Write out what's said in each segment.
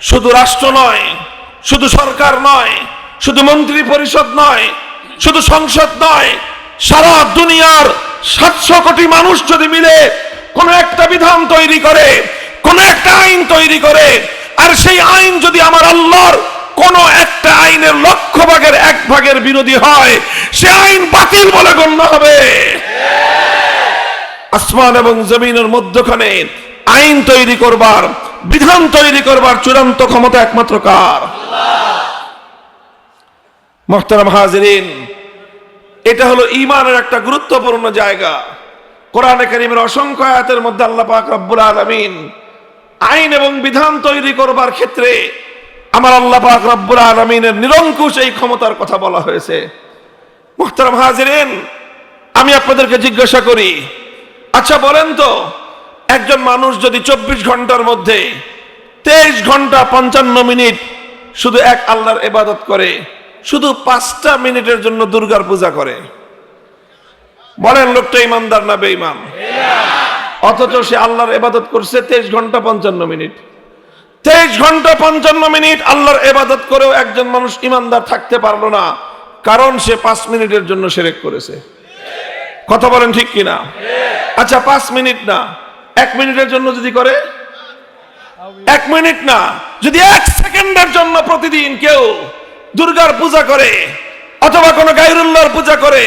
শুধু রাষ্ট্র নয়, শুধু সরকার নয়, শুধু মন্ত্রী পরিষদ নয়, শুধু সংসদ নয়, সারা দুনিয়ার 700 কোটি মানুষ যদি মিলে কোন একটা বিধান তৈরি করে, কোন একটা আইন তৈরি করে, আর সেই আইন যদি আমার আল্লাহর কোন একটা আইনের 100 ভাগের 1 ভাগের বিরোধী হয়, সে আইন বাতিল বলে গণ্য হবে। আসমান এবং জমিনের মধ্যখানে আইন তৈরি করবার, বিধান তৈরি করবার চূড়ান্ত ক্ষমতা একমাত্র কার? মুহতারাম হাজিরিন, এটা হলো ঈমানের একটা গুরুত্বপূর্ণ জায়গা। কোরআনে কারীমের অসংখ্য আয়াতের মধ্যে আল্লাহ পাক রব্বুল আলামিন আইন এবং বিধান তৈরি করবার ক্ষেত্রে আমার আল্লাহ পাক রব্বুল আলামিনের নিরঙ্কুশ এই ক্ষমতার কথা বলা হয়েছে। মুহতারাম হাজিরিন, আমি আপনাদেরকে জিজ্ঞাসা করি, আচ্ছা বলেন তো, একজন মানুষ যদি 24 ঘন্টার মধ্যে 23 ঘন্টা 55 মিনিট শুধু এক আল্লাহর ইবাদত করে, শুধু 5টা মিনিটের জন্য দুর্গার পূজা করে, বলেন লোকটা ইমানদার না বেঈমান? অথচ সে আল্লাহর ইবাদত করছে 23 ঘন্টা 55 মিনিট। 23 ঘন্টা 55 মিনিট আল্লাহর ইবাদত করেও একজন মানুষ ইমানদার থাকতে পারলো না, কারণ সে 5 মিনিটের জন্য শিরক করেছে। কথা বলেন ঠিক কিনা? আচ্ছা 5 মিনিট না, 1 মিনিটের জন্য যদি করে, 1 মিনিট না, যদি 1 সেকেন্ডের জন্য প্রতিদিন কেউ দুর্গার পূজা করে অথবা কোন গায়রুল্লাহর পূজা করে,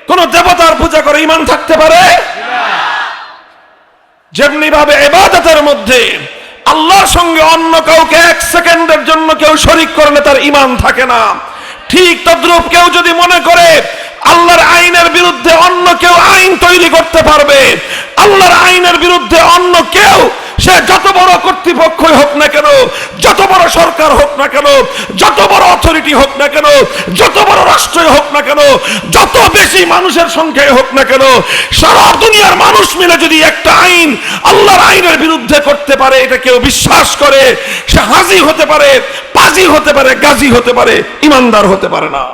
কোন দেবতার পূজা করে, ঈমান থাকতে পারে? যেমনি ভাবে ইবাদতের মধ্যে আল্লাহর সঙ্গে অন্য কাউকে 1 সেকেন্ডের জন্য কেউ শরীক করলে তার ঈমান থাকে না, ঠিক তদ্রূপ কেউ যদি মনে করে আল্লাহর আইনের বিরুদ্ধে অন্য কেউ আইন তৈরি করতে পারবে, আল্লাহর আইনের বিরুদ্ধে অন্য কেউ, সে যত বড় কর্তৃপক্ষই হোক না কেন, যত বড় সরকার হোক না কেন, যত বড় অথরিটি হোক না কেন, যত বড় রাষ্ট্রই হোক না কেন, যত বেশি মানুষের সংখ্যায় হোক না কেন, সারা দুনিয়ার মানুষ মিলে যদি একটা আইন আল্লাহর আইনের বিরুদ্ধে করতে পারে, এটা কেউ বিশ্বাস করে, সে হাজি হতে পারে, পাজি হতে পারে, গাজী হতে পারে, ইমানদার হতে পারে না।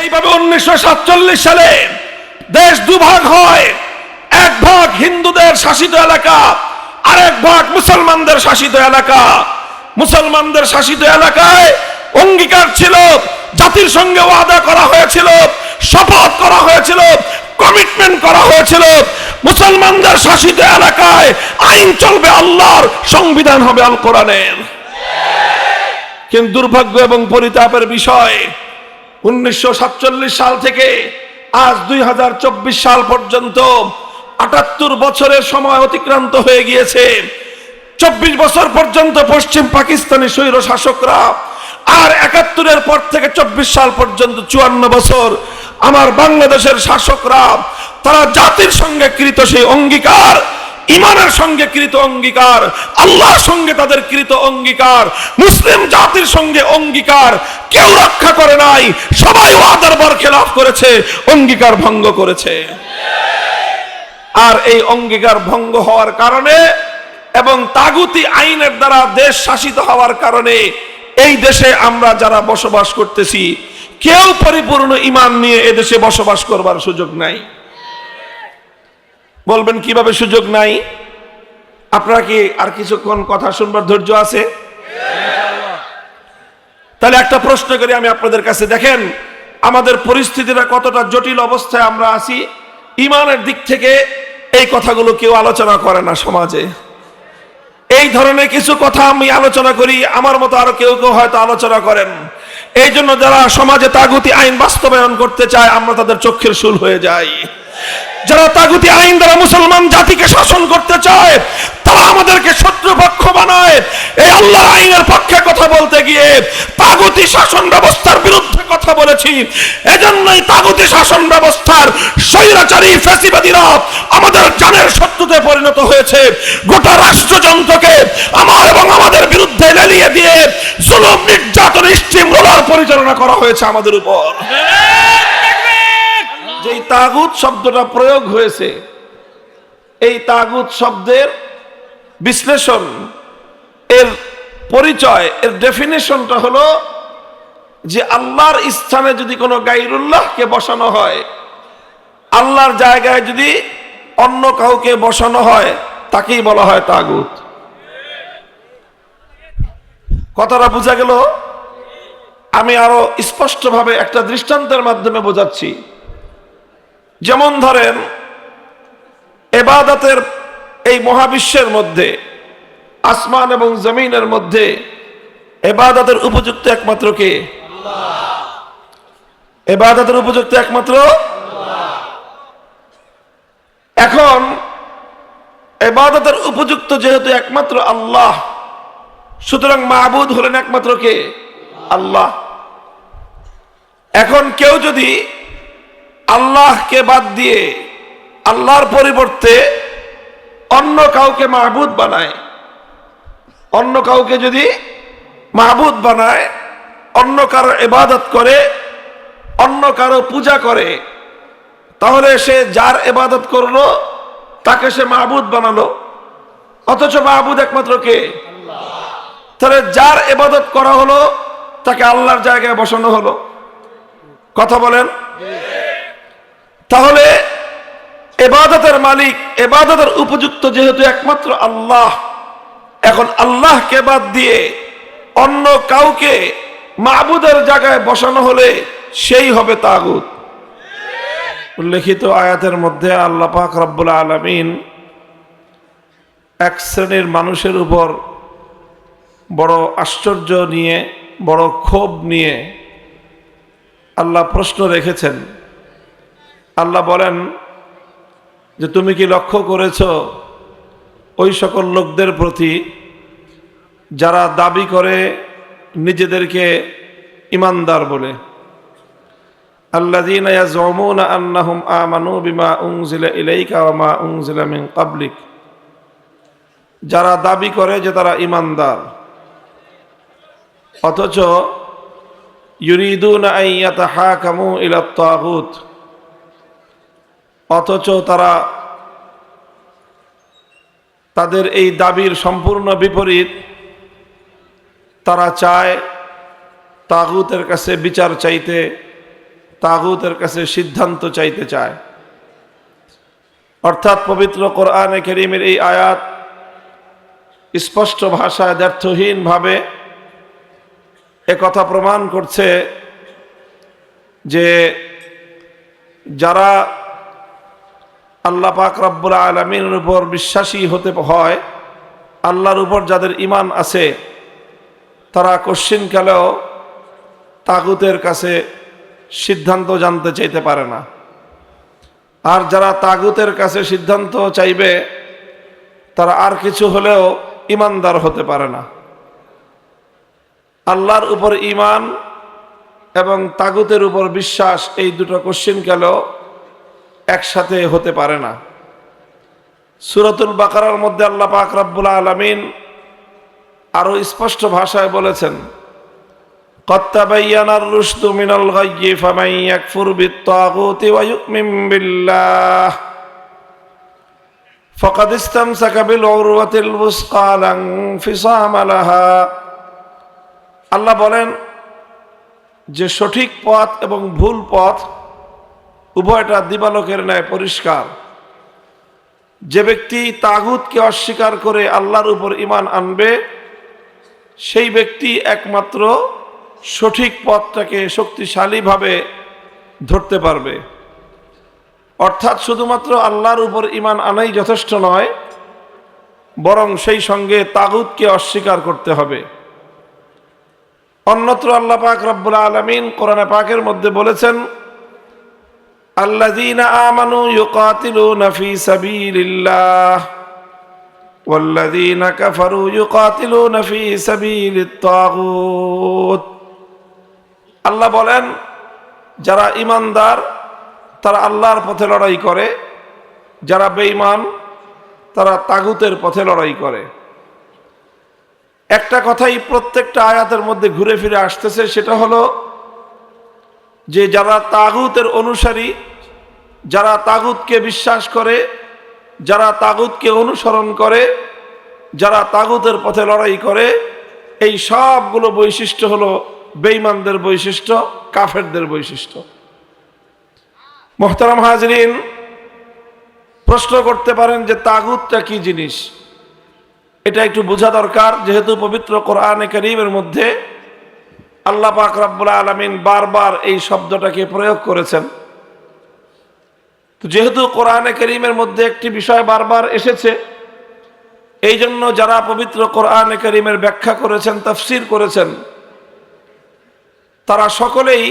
এইভাবে 1947 সালে দেশ দুভাগ হয়, এক ভাগ হিন্দুদের শাসিত এলাকা, আর এক ভাগ মুসলমানদের শাসিত এলাকা। মুসলমানদের শাসিত এলাকায় অঙ্গীকার ছিল, জাতির সঙ্গে ওয়াদা করা হয়েছিল, শপথ করা হয়েছিল, কমিটমেন্ট করা হয়েছিল, মুসলমানদের শাসিত এলাকায় আইন চলবে আল্লাহর, সংবিধান হবে আল কোরআনের। কিন্তু দুর্ভাগ্য এবং পরিতাপের বিষয়, 1947 সাল থেকে আজ 2024 সাল পর্যন্ত 78 বছরের সময় অতিক্রান্ত হয়ে গিয়েছে। 24 বছর পর্যন্ত পশ্চিম পাকিস্তানি স্বৈর শাসকরা, আর 71-এর পর থেকে 24 সাল পর্যন্ত 54 বছর আমার বাংলাদেশের শাসকরা, তারা জাতির সঙ্গে কৃত সেই অঙ্গীকার, ইমানের সঙ্গে কৃত অঙ্গীকার, আল্লাহর সঙ্গে তাদের কৃত অঙ্গীকার, মুসলিম জাতির সঙ্গে অঙ্গীকার কেউ রক্ষা করে নাই। সবাই ওয়াদার বরখেলাফ করেছে, অঙ্গীকার ভঙ্গ করেছে। আর এই অঙ্গীকার ভঙ্গ হওয়ার কারণে এবং তাগুতি আইনের দ্বারা দেশ শাসিত হওয়ার কারণে এই দেশে আমরা যারা বসবাস করতেছি, কেউ পরিপূর্ণ ঈমান নিয়ে এদেশে বসবাস করবার সুযোগ নাই। বলবেন কিভাবে সুযোগ নাই? আপনারা কি আর কিছুক্ষণ কথা শুনবার ধৈর্য আছে? তাহলে একটা প্রশ্ন করি আমি আপনাদের কাছে, দেখেন আমাদের পরিস্থিতিটা কতটা জটিল অবস্থায় আমরা আছি। ঈমানের দিক থেকে এই কথাগুলো কেউ আলোচনা করে না সমাজে। এই ধরনের কিছু কথা আমি আলোচনা করি, আমার মতো আরো কেউ কেউ হয়তো আলোচনা করেন। এই জন্য যারা সমাজে তাগুতি আইন বাস্তবায়ন করতে চায়, আমরা তাদের চক্ষের শুল হয়ে যাই। যারা তাগুতি আইন দ্বারা মুসলমান জাতিকে শাসন করতে চায়, তারা আমাদেরকে শত্রুপক্ষ বানায়। এই আল্লাহর আইনের পক্ষে কথা বলতে গিয়ে তাগুতি শাসন ব্যবস্থার বিরুদ্ধে কথা বলেছি। এজন্যই তাগুতি শাসন ব্যবস্থার স্বৈরাচারী ফ্যাসিবাদীরা আমাদের জানের শত্রুতে পরিণত হয়েছে। গোটা রাষ্ট্রযন্ত্রকে আমার এবং আমাদের বিরুদ্ধে লেলিয়ে দিয়ে জুলুম, নির্যাতন, স্টিম রোলার পরিচালনা করা হয়েছে আমাদের উপর। যেই তাগুত শব্দটা প্রয়োগ হয়েছে, এই তাগুত শব্দের বিশ্লেষণ, এর পরিচয়, এর ডেফিনেশনটা হলো যে আল্লাহর স্থানে যদি কোনো গায়রুল্লাহকে বসানো হয়, আল্লাহর জায়গায় যদি অন্য কাউকে বসানো হয়, তাকেই বলা হয় তাগুত। কথাটা বোঝা গেল? আমি আরো স্পষ্টভাবে একটা দৃষ্টান্তের মাধ্যমে বোঝাচ্ছি। যেমন ধরেন, ইবাদতের এই মহাবিশ্বের মধ্যে, আসমান এবং জমিনের মধ্যে ইবাদতের উপযুক্ত একমাত্র কে? ইবাদতের উপযুক্ত একমাত্র। এখন ইবাদতের উপযুক্ত যেহেতু একমাত্র আল্লাহ, সুতরাং মাবুদ হলেন একমাত্র কে? আল্লাহ। এখন কেউ যদি আল্লাহকে বাদ দিয়ে আল্লাহর পরিবর্তে অন্য কাউকে মাবুদ বানায়, অন্য কাউকে যদি মাবুদ বানায়, অন্য কারো ইবাদত করে, অন্য কারো পূজা করে, তাহলে সে যার ইবাদত করলো তাকে সে মাবুদ বানালো, অথচ মাবুদ একমাত্র কে? তাহলে যার ইবাদত করা হলো তাকে আল্লাহর জায়গায় বসানো হলো। কথা বলেন? তাহলে ইবাদতের মালিক, ইবাদতের উপযুক্ত যেহেতু একমাত্র আল্লাহ, এখন আল্লাহকে বাদ দিয়ে অন্য কাউকে মাবুদের জায়গায় বসানো হলে সেই হবে তাগুত। উল্লেখিত আয়াতের মধ্যে আল্লাহ পাক রব্বুল আলামিন এক শ্রেণীর মানুষের উপর বড় আশ্চর্য নিয়ে, বড় ক্ষোভ নিয়ে আল্লাহ প্রশ্ন রেখেছেন। আল্লাহ বলেন যে তুমি কি লক্ষ্য করেছ ওই সকল লোকদের প্রতি যারা দাবি করে নিজেদেরকে ইমানদার বলে? আল্লাযীনা ইয়াজউমুনা আন্নাহুম আমানু বিমা উনজিলা ইলাইকা ওয়া মা উনজিলা মিন ক্বাবলিক, যারা দাবি করে যে তারা ইমানদার, অথচ ইউরিদুনা আন ইয়াতাহাকামু ইলা তাগুত, অথচ তারা তাদের এই দাবির সম্পূর্ণ বিপরীত। তারা চায় তাগুতের কাছে বিচার চাইতে, তাগুতের কাছে সিদ্ধান্ত চাইতে চায়। অর্থাৎ পবিত্র কোরআনে কারীমের এই আয়াত স্পষ্ট ভাষায় দ্ব্যর্থহীন ভাবে একথা প্রমাণ করছে যে যারা আল্লাহ পাক রব্বুল আলামিনের উপর বিশ্বাসী হতে হয়, আল্লাহর উপর যাদের ঈমান আছে, তারা কশ্চিনকালেও তাগুতের কাছে সিদ্ধান্ত জানতে চাইতে পারে না। আর যারা তাগুতের কাছে সিদ্ধান্ত চাইবে তারা আর কিছু হলেও ঈমানদার হতে পারে না। আল্লাহর উপর ঈমান এবং তাগুতের উপর বিশ্বাস, এই দুটো কশ্চিনকালেও একসাথে হতে পারে না। সূরাতুল বাকারার মধ্যে আল্লাহ পাক রব্বুল আলামিন আরো স্পষ্ট ভাষায় বলেছেন, قد تبين الرشد من الغي فمن يكفر بالطاغوت ويؤمن بالله فقد استمسك بالعروة الوثقى لا انفصام لها। আল্লাহ বলেন যে সঠিক পথ এবং ভুল পথ উভয়টা দিবালোকের ন্যায় পরিষ্কার। যে ব্যক্তি তাগুতকে অস্বীকার করে আল্লাহর উপর ঈমান আনবে, সেই ব্যক্তি একমাত্র সঠিক পথটাকে শক্তিশালীভাবে ধরতে পারবে। অর্থাৎ শুধুমাত্র আল্লাহর উপর ঈমান আনাই যথেষ্ট নয়, বরং সেই সঙ্গে তাগুতকে অস্বীকার করতে হবে। অন্যত্র আল্লাহ পাক রব্বুল আলামিন কোরআনে পাকের মধ্যে বলেছেন, আল্লাযীনা আমানু ইউকাতিলুনা ফী সাবিলিল্লাহ ওয়াল্লাযীনা কাফারু ইউকাতিলুনা ফী সাবিলিত তাগুত। আল্লাহ বলেন যারা ঈমানদার তারা আল্লাহর পথে লড়াই করে, যারা বেঈমান তারা তাগুতের পথে লড়াই করে। একটা কথাই প্রত্যেকটা আয়াতের মধ্যে ঘুরে ফিরে আসতেছে, সেটা হলো যে যারা তাগুতের অনুসারী, যারা তাগুতকে বিশ্বাস করে, যারা তাগুতকে অনুসরণ করে, যারা তাগুতের পথে লড়াই করে, এই সবগুলো বৈশিষ্ট্য হলো বেঈমানদের বৈশিষ্ট্য, কাফেরদের বৈশিষ্ট্য। মুহতারাম হাজরিন, প্রশ্ন করতে পারেন যে তাগুতটা কি জিনিস? এটা একটু বোঝা দরকার, যেহেতু পবিত্র কোরআনে কারীমের মধ্যে আল্লাহ পাক রব্বুল আলামিন বারবার এই শব্দটাকে প্রয়োগ করেছেন। তো যেহেতু কোরআনে কারীমের মধ্যে একটি বিষয় বারবার এসেছে, এই জন্য যারা পবিত্র কোরআনে কারীমের ব্যাখ্যা করেছেন, তাফসীর করেছেন, তারা সকলেই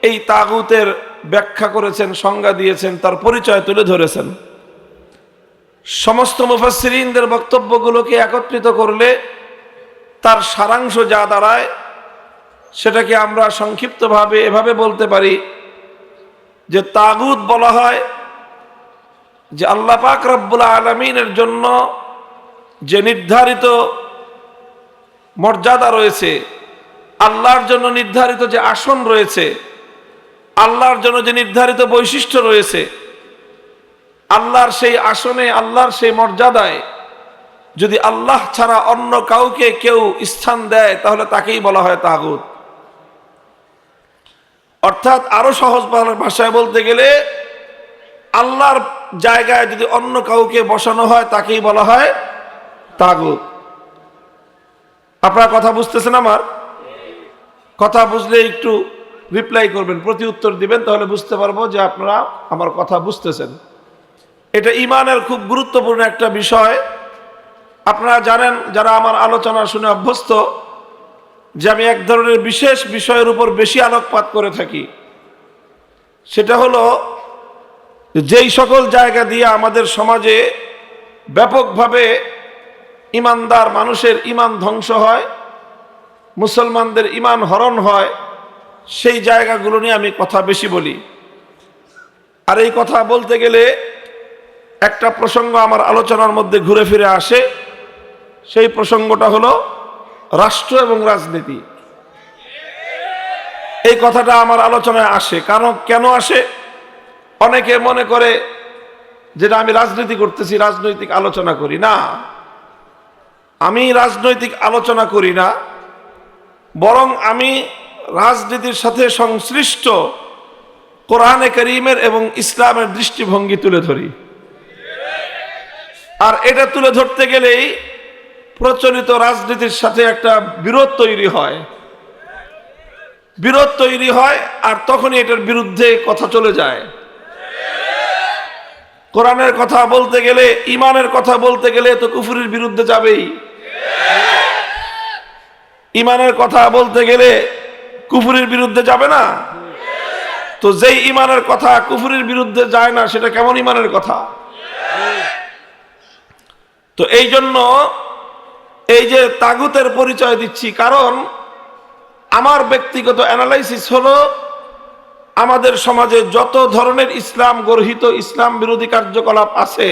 এই তাগুতের ব্যাখ্যা করেছেন, সংজ্ঞা দিয়েছেন, তার পরিচয় তুলে ধরেছেন। সমস্ত মুফাসসিরিনদের বক্তব্যগুলোকে একত্রিত করলে তার সারাংশ যা দাঁড়ায়, সেটাকে আমরা সংক্ষিপ্তভাবে এভাবে বলতে পারি যে তাগুত বলা হয় যে আল্লাহ পাক রব্বুল আলামিনের জন্য যে নির্ধারিত মর্যাদা রয়েছে, আল্লাহর জন্য নির্ধারিত যে আসন রয়েছে, আল্লাহর জন্য যে নির্ধারিত বৈশিষ্ট্য রয়েছে, আল্লাহর সেই আসনে, আল্লাহর সেই মর্যাদায় যদি আল্লাহ ছাড়া অন্য কাউকে কেউ স্থান দেয়, তাহলে তাকেই বলা হয় তাগুত। অর্থাৎ আরো সহজ ভাষায় বলতে গেলে, আল্লাহর জায়গায় যদি অন্য কাউকে বসানো হয়, তাকেই বলা হয় তাগুত। আপনারা কথা বুঝতেছেন? আমার কথা বুঝলে একটু রিপ্লাই করবেন, প্রতি উত্তর দিবেন, তাহলে বুঝতে পারবো যে আপনারা আমার কথা বুঝতেছেন। এটা ঈমানের খুব গুরুত্বপূর্ণ একটা বিষয়। আপনারা জানেন, যারা আমার আলোচনা শুনে অভ্যস্ত, যে আমি এক ধরনের বিশেষ বিষয়ের উপর বেশি আলোকপাত করে থাকি। সেটা হলো যেই সকল জায়গা দিয়ে আমাদের সমাজে ব্যাপকভাবে ইমানদার মানুষের ইমান ধ্বংস হয়, মুসলমানদের ইমান হরণ হয়, সেই জায়গাগুলো নিয়ে আমি কথা বেশি বলি। আর এই কথা বলতে গেলে একটা প্রসঙ্গ আমার আলোচনার মধ্যে ঘুরে ফিরে আসে। সেই প্রসঙ্গটা হলো রাষ্ট্র এবং রাজনীতি। এই কথাটা আমার আলোচনায় আসে। কারণ কেন আসে? অনেকে মনে করে যেটা আমি রাজনীতি করতেছি, রাজনৈতিক আলোচনা করি না। আমি রাজনৈতিক আলোচনা করি না, বরং আমি রাজনীতির সাথে সংশ্লিষ্ট কোরআনে কারীমের এবং ইসলামের দৃষ্টিভঙ্গি তুলে ধরি। আর এটা তুলে ধরতে গেলেই প্রচলিত রাজনীতির সাথে একটা বিরোধ তৈরি হয়, আর তখনই এটার বিরুদ্ধে কথা চলে যায়। কোরআনের কথা বলতে গেলে, ইমানের কথা বলতে গেলে তো কুফরির বিরুদ্ধে যাবেই। ইমানের কথা বলতে গেলে কুফরির বিরুদ্ধে যাবে না? তো যেই ইমানের কথা কুফরির বিরুদ্ধে যায় না, সেটা কেমন ইমানের কথা? তো এই জন্য এই যে তাগুতের পরিচয় দিচ্ছি, কারণ আমার ব্যক্তিগত অ্যানালাইসিস হলো, আমাদের সমাজে যত ধরনের ইসলাম গর্হিত ইসলাম বিরোধী কার্যকলাপ আছে,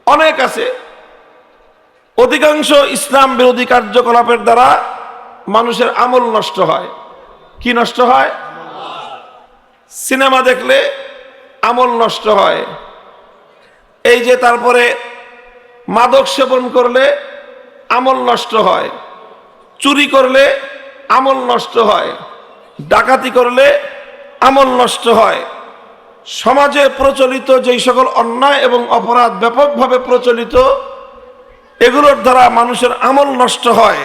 অনেক আছে, অধিকাংশ ইসলাম বিরোধী কার্যকলাপের দ্বারা মানুষের আমল নষ্ট হয়। কি নষ্ট হয়? সিনেমা দেখলে আমল নষ্ট হয়। এই যে তারপরে মাদক সেবন করলে আমল নষ্ট হয়, চুরি করলে আমল নষ্ট হয়, ডাকাতি করলে আমল নষ্ট হয়। সমাজে প্রচলিত যেই সকল অন্যায় এবং অপরাধ ব্যাপকভাবে প্রচলিত, এগুলোর দ্বারা মানুষের আমল নষ্ট হয়।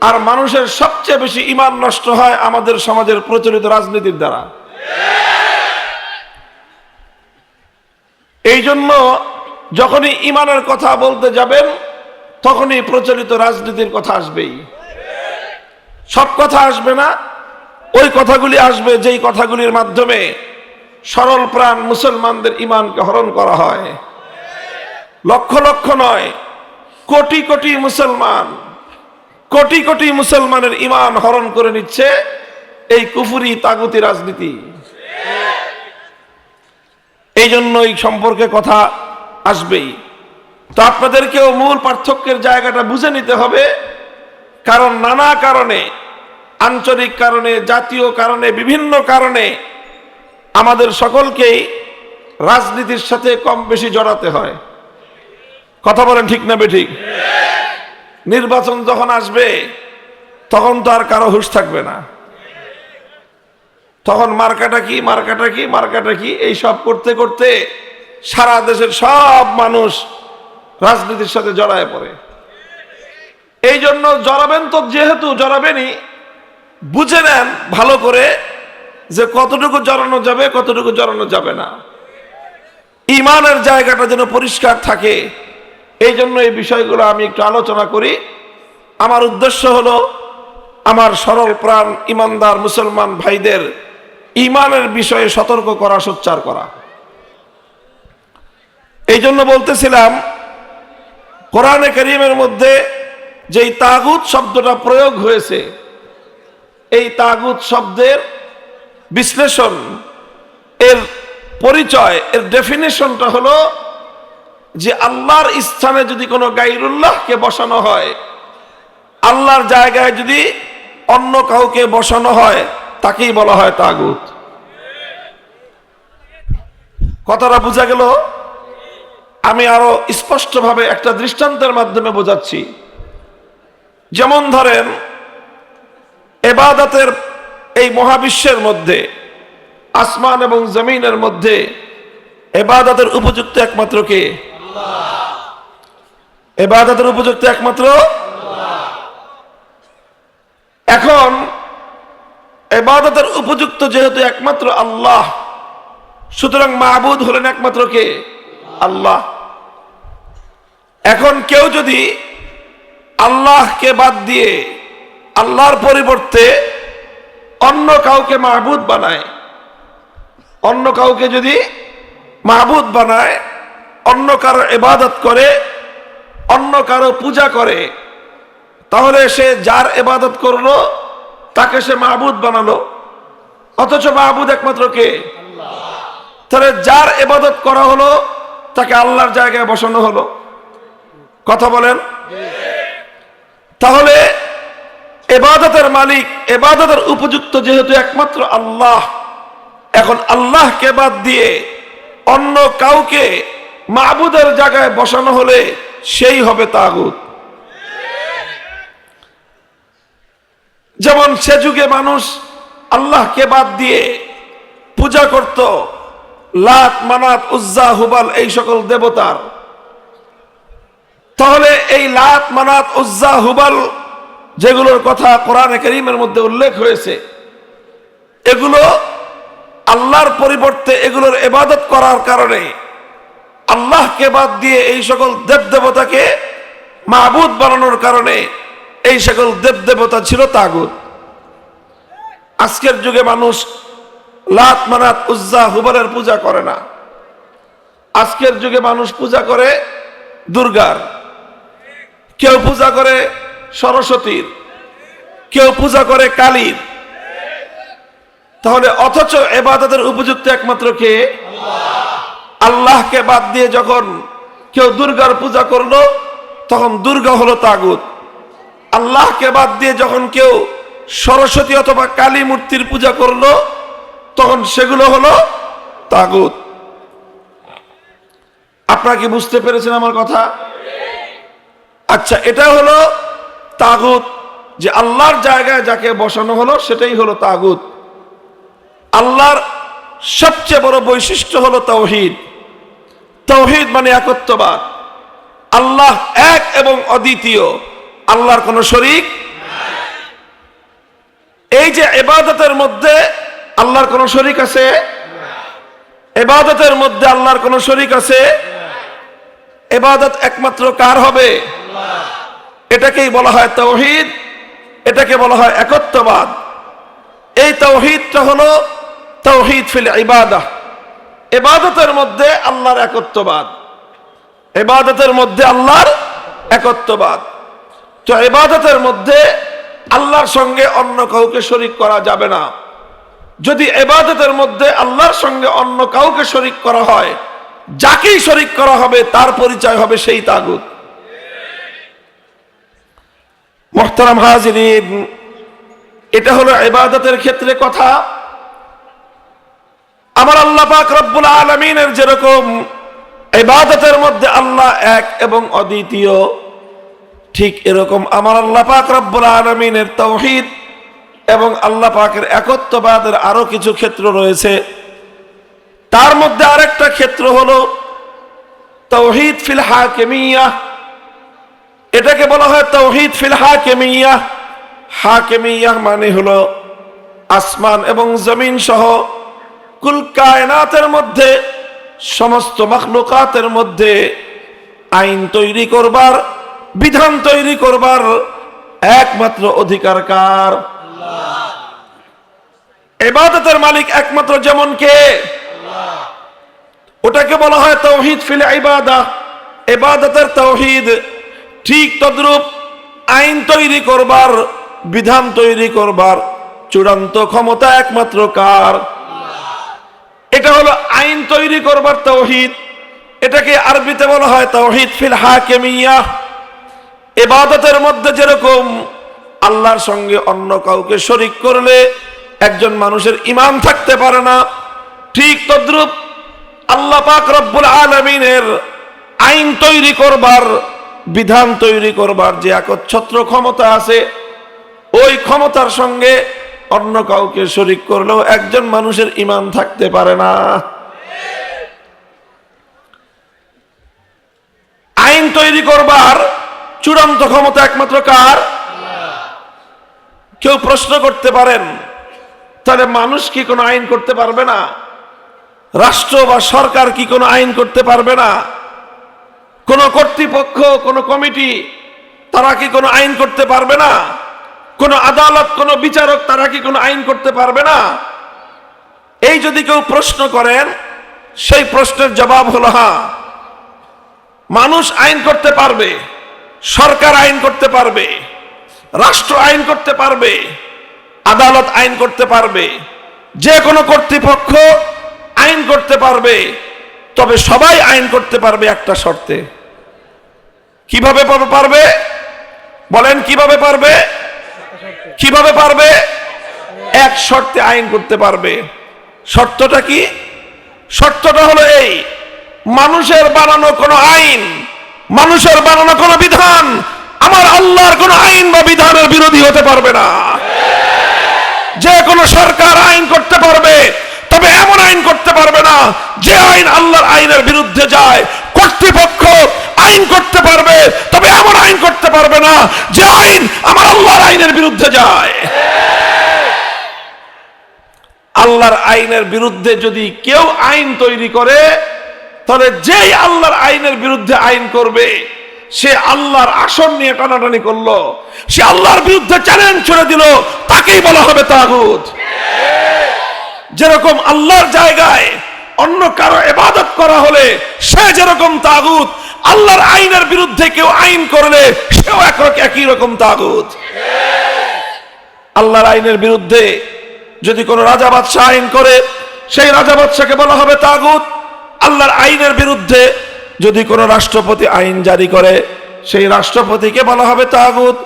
আর মানুষের সবচেয়ে বেশি ঈমান নষ্ট হয় আমাদের সমাজের প্রচলিত রাজনীতির দ্বারা। এই জন্য যখনই ঈমানের কথা বলতে যাবেন, তখনই প্রচলিত রাজনীতির কথা আসবেই। সব কথা আসবে না, ওই কথাগুলি আসবে যেই কথাগুলির মাধ্যমে সরল প্রাণ মুসলমানদের ঈমানকে হরণ করা হয়। লক্ষ লক্ষ নয়, কোটি কোটি মুসলমান, কোটি কোটি মুসলমানের ঈমান হরণ করে নিচ্ছে এই কুফরি তাগুতি রাজনীতি। এই জন্য এই সম্পর্কে কথা আসবেই। তো আপনাদেরকেও মূল পার্থক্যের জায়গাটা বুঝে নিতে হবে, কারণ নানা কারণে, আঞ্চলিক কারণে, জাতীয় কারণে, বিভিন্ন কারণে আমাদের সকলকেই রাজনীতির সাথে কম বেশি জড়াতে হয়। কথা বলেন ঠিক না বেঠিক? নির্বাচন যখন আসবে, তখন তো আর কারো হুঁশ থাকবে না। তখন মার্কাটা কি, মার্কাটা কি, মার্কাটা কি, এই সব করতে করতে সারা দেশের সব মানুষ রাজনীতির সাথে জড়ায় পড়ে। এই জন্য জড়াবেন তো, যেহেতু জড়াবেনই, বুঝে নেন ভালো করে যে কতটুকু জড়ানো যাবে, কতটুকু জড়ানো যাবে না। ইমানের জায়গাটা যেন পরিষ্কার থাকে, এই জন্য এই বিষয়গুলো আমি একটু আলোচনা করি। আমার উদ্দেশ্য হলো আমার সরল প্রাণ ইমানদার মুসলমান ভাইদের ইমানের বিষয়ে সতর্ক করা, সোচ্চার করা। এই জন্য বলতেছিলাম, কোরআনে কারীমের মধ্যে যেই তাগুত শব্দটা প্রয়োগ হয়েছে, এই তাগুত শব্দের বিশ্লেষণ, এর পরিচয়, এর ডেফিনেশনটা হলো যে আল্লাহর স্থানে যদি কোনো গায়রুল্লাহকে বসানো হয়, আল্লাহর জায়গায় যদি অন্য কাউকে বসানো হয়, তাকেই বলা হয় তাগুত। কথাটা বোঝা গেল? আমি আরো স্পষ্টভাবে একটা দৃষ্টান্তের মাধ্যমে বোঝাচ্ছি। যেমন ধরেন, ইবাদতের এই মহাবিশ্বের মধ্যে, আসমান এবং জমিনের মধ্যে ইবাদতের উপযুক্ত একমাত্র কে? ইবাদতের উপযুক্ত একমাত্র আল্লাহ। এখন ইবাদতের উপযুক্ত যেহেতু একমাত্র আল্লাহ, সুতরাং মাবুদ হলেন একমাত্র কে? আল্লাহ। এখন কেউ যদি আল্লাহকে বাদ দিয়ে আল্লাহর পরিবর্তে অন্য কাউকে মাবুদ বানায়, অন্য কাউকে যদি মাবুদ বানায়, অন্য কারো ইবাদত করে, অন্য কারো পূজা করে, তাহলে সে যার ইবাদত করলো তাকে সে মাবুদ বানালো, অথচ মাবুদ একমাত্র কে? আল্লাহ। তাহলে যার ইবাদত করা হলো তাকে আল্লাহর জায়গায় বসানো হলো। কথা বলেন? তাহলে ইবাদতের মালিক, ইবাদতের উপযুক্ত যেহেতু একমাত্র আল্লাহ, এখন আল্লাহকে বাদ দিয়ে অন্য কাউকে মাবুদের জায়গায় বসানো হলে সেই হবে তাগুত। যেমন সে যুগে মানুষ আল্লাহকে বাদ দিয়ে পূজা করত লাত, মানাত, উজ্জা, হুবাল, এই সকল দেবতার। তাহলে এই লাত, মানাত, উজ্জা, হুবাল যেগুলোর কথা কোরআনে কারীমের মধ্যে উল্লেখ হয়েছে, এগুলো আল্লাহর পরিবর্তে এগুলোর ইবাদত করার কারণে আল্লাহকে বাদ দিয়ে এই সকল দেবদেবতাকে মাবুদ বানানোর কারণে এই সকল দেবদেবতা ছিল তাগুত। আজকের যুগে মানুষ লাত, মানাত, উজ্জা, হুবালের পূজা করে না। আজকের যুগে মানুষ পূজা করে দুর্গার, কেউ পূজা করে সরস্বতীর, কেউ পূজা করে কালীর। তাহলে অথচ ইবাদতের উপযুক্ত একমাত্র কে? আল্লাহকে বাদ দিয়ে যখন কেউ দুর্গার পূজা করলো, তখন দুর্গা হলো তাগুত। আল্লাহকে বাদ দিয়ে যখন কেউ সরস্বতী অথবা কালী মূর্তির পূজা করলো, তখন সেগুলো হলো তাগুত। আপনারা কি বুঝতে পেরেছেন আমার কথা? আচ্ছা, এটা হলো তাগুত, যে আল্লাহর জায়গায় যাকে বসানো হলো সেটাই হলো তাগুত। আল্লাহর সবচেয়ে বড় বৈশিষ্ট্য হলো তাওহীদ। তাওহীদ মানে একত্ববাদ। আল্লাহ এক এবং অদ্বিতীয়, আল্লাহর কোনো শরীক নাই। এই যে ইবাদতের মধ্যে আল্লাহর কোনো শরীক আছে? ইবাদতের মধ্যে আল্লাহর কোনো শরীক আছে? ইবাদত একমাত্র কার হবে? আল্লাহ। এটাকেই বলা হয় তাওহীদ, এটাকে বলা হয় একত্ববাদ। এই তাওহীদটা হলো তাওহীদ ফিল ইবাদাহ। ইবাদতের মধ্যে আল্লাহর একত্ববাদ, ইবাদতের মধ্যে আল্লাহর একত্ববাদ। তো ইবাদতের মধ্যে আল্লাহর সঙ্গে অন্য কাউকে শরীক করা যাবে না। যদি ইবাদতের মধ্যে আল্লাহর সঙ্গে অন্য কাউকে শরীক করা হয়, যাকেই শরীক করা হবে তার পরিচয় হবে সেই তাগুত। মুহতারাম হাজিরিন, এটা হলো ইবাদতের ক্ষেত্রে কথা। আমার আল্লাহ পাক রব্বুল আলামিনের যেরকম ইবাদতের মধ্যে আল্লাহ এক এবং অদ্বিতীয়, ঠিক এরকম আমার আল্লাহ পাক রব্বুল আলামিনের তাওহীদ এবং আল্লাহ পাকের একত্ববাদের আরো কিছু ক্ষেত্র রয়েছে। তার মধ্যে আরেকটা ক্ষেত্র হলো তাওহীদ ফিল হাকিমিয়াহ, এটাকে বলা হয় তাওহীদ ফিল হাকিমিয়াহ। হাকিমিয়াহ মানে হলো আসমান এবং জমিন সহ কুল কায়নাতের মধ্যে, সমস্ত মাখলুকাতের মধ্যে আইন তৈরি করবার, বিধান তৈরি করবার একমাত্র অধিকার কার? আল্লাহ। ইবাদতের মালিক একমাত্র যেমন কে? আল্লাহ। ওটাকে বলা হয় তাওহীদ ফিল ইবাদাহ, ইবাদতের তাওহীদ। ঠিক তদ্রূপ আইন তৈরি করবার, বিধান তৈরি করবার চূড়ান্ত ক্ষমতা একমাত্র কার? এটা হলো আইন তৈরি করবার তাওহীদ। এটাকে আরবিতে বলা হয় তাওহীদ ফিল হাকিমিয়াহ। ইবাদতের মধ্যে যেরকম আল্লাহর সঙ্গে অন্য কাউকে শরীক করলে একজন মানুষের ঈমান থাকতে পারে না, ঠিক তদ্রূপ আল্লাহ পাক রব্বুল আলামিনের আইন তৈরি করবার, বিধান তৈরি করবার যে একচ্ছত্র ক্ষমতা আছে, ওই ক্ষমতার সঙ্গে অন্য কাউকে শরীক করলেও একজন মানুষের ঈমান থাকতে পারে না। আইন তৈরি করবার চূড়ান্ত ক্ষমতা একমাত্র কার? কেউ প্রশ্ন করতে পারেন, তাহলে মানুষ কি কোনো আইন করতে পারবে না? রাষ্ট্র বা সরকার কি কোনো আইন করতে পারবে না? কোন কর্তৃপক্ষ, কোন কমিটি, তারা কি কোনো আইন করতে পারবে না? কোন আদালত, কোন বিচারক, তারা কি কোনো আইন করতে পারবে না? এই যদি কেউ প্রশ্ন করেন, সেই প্রশ্নের জবাব হলো হ্যাঁ, মানুষ আইন করতে পারবে, সরকার আইন করতে পারবে, রাষ্ট্র আইন করতে পারবে, আদালত আইন করতে পারবে, যে কোনো কর্তৃপক্ষ আইন করতে পারবে। তবে সবাই আইন করতে পারবে একটা শর্তে। কিভাবে পারবে? বলেন কিভাবে পারবে? কিভাবে পারবে? এক শর্তে আইন করতে পারবে। শর্তটা কি? শর্তটা হলো এই, মানুষের বানানো কোনো আইন, মানুষের বানানো কোনো বিধান আমার আল্লাহর কোনো আইন বা বিধানের বিরোধী হতে পারবে না। যে কোনো সরকার আইন করতে পারবে, তবে এমন আইন করতে পারবে না যে আইন আল্লাহর আইনের বিরুদ্ধে যায়। কর্তৃপক্ষ আইন করতে পারবে, তবে এমন আইন করতে পারবে না যে আইন আমার আল্লাহর আইনের বিরুদ্ধে যায়। আল্লাহর আইনের বিরুদ্ধে যদি কেউ আইন তৈরি করে, তাহলে যেই আল্লাহর আইনের বিরুদ্ধে আইন করবে, সে আল্লাহর আসন নিয়ে টানাটানি করলো, সে আল্লাহর বিরুদ্ধে চ্যালেঞ্জ ছুড়ে দিল, তাকেই বলা হবে তাগুত। যেরকম আল্লাহর জায়গায় অন্য কারো ইবাদত করা হলে সে যেরকম তাগুত, আল্লাহর আইনের বিরুদ্ধে কেউ আইন করলে সেও একই রকম তাগুত। আল্লাহর আইনের বিরুদ্ধে যদি কোনো রাজা বাদশাহ আইন করে, সেই রাজা বাদশাকে বলা হবে তাগুত। আল্লাহর আইনের বিরুদ্ধে যদি কোনো রাষ্ট্রপতি আইন জারি করে, সেই রাষ্ট্রপতিকে বলা হবে তাগুত।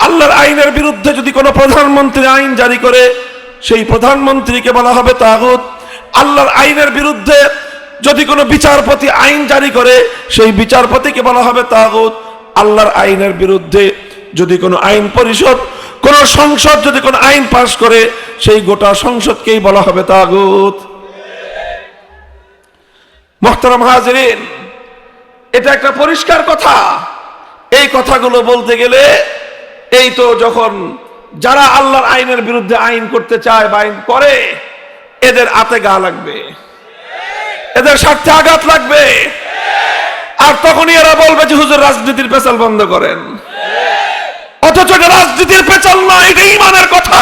আল্লাহর আইনের বিরুদ্ধে যদি কোনো প্রধানমন্ত্রী আইন জারি করে, সেই প্রধানমন্ত্রীকে বলা হবে তাগুত। আল্লাহর আইনের বিরুদ্ধে যদি কোনো বিচারপতি আইন জারি করে, সেই বিচারপতিকে বলা হবে তাগুত। আল্লাহর আইনের বিরুদ্ধে যদি কোনো আইন পরিষদ, কোন সংসদ যদি কোনো আইন পাশ করে, সেই গোটা সংসদকেই বলা হবে তাগুত। মুহতারাম হাজিরিন, এটা একটা পরিষ্কার কথা। এই কথাগুলো বলতে গেলে, এই তো যখন যারা আল্লাহর আইনের বিরুদ্ধে আইন করতে চায় বা আইন করে, এদের আতে গা লাগবে, এদের স্বার্থে আঘাত লাগবে। আর তখনই এরা বলবে যে হুজুর রাজনীতির পেছাল বন্ধ করেন। অথচ এটা রাজনীতির পেছাল না, এটা ঈমানের কথা।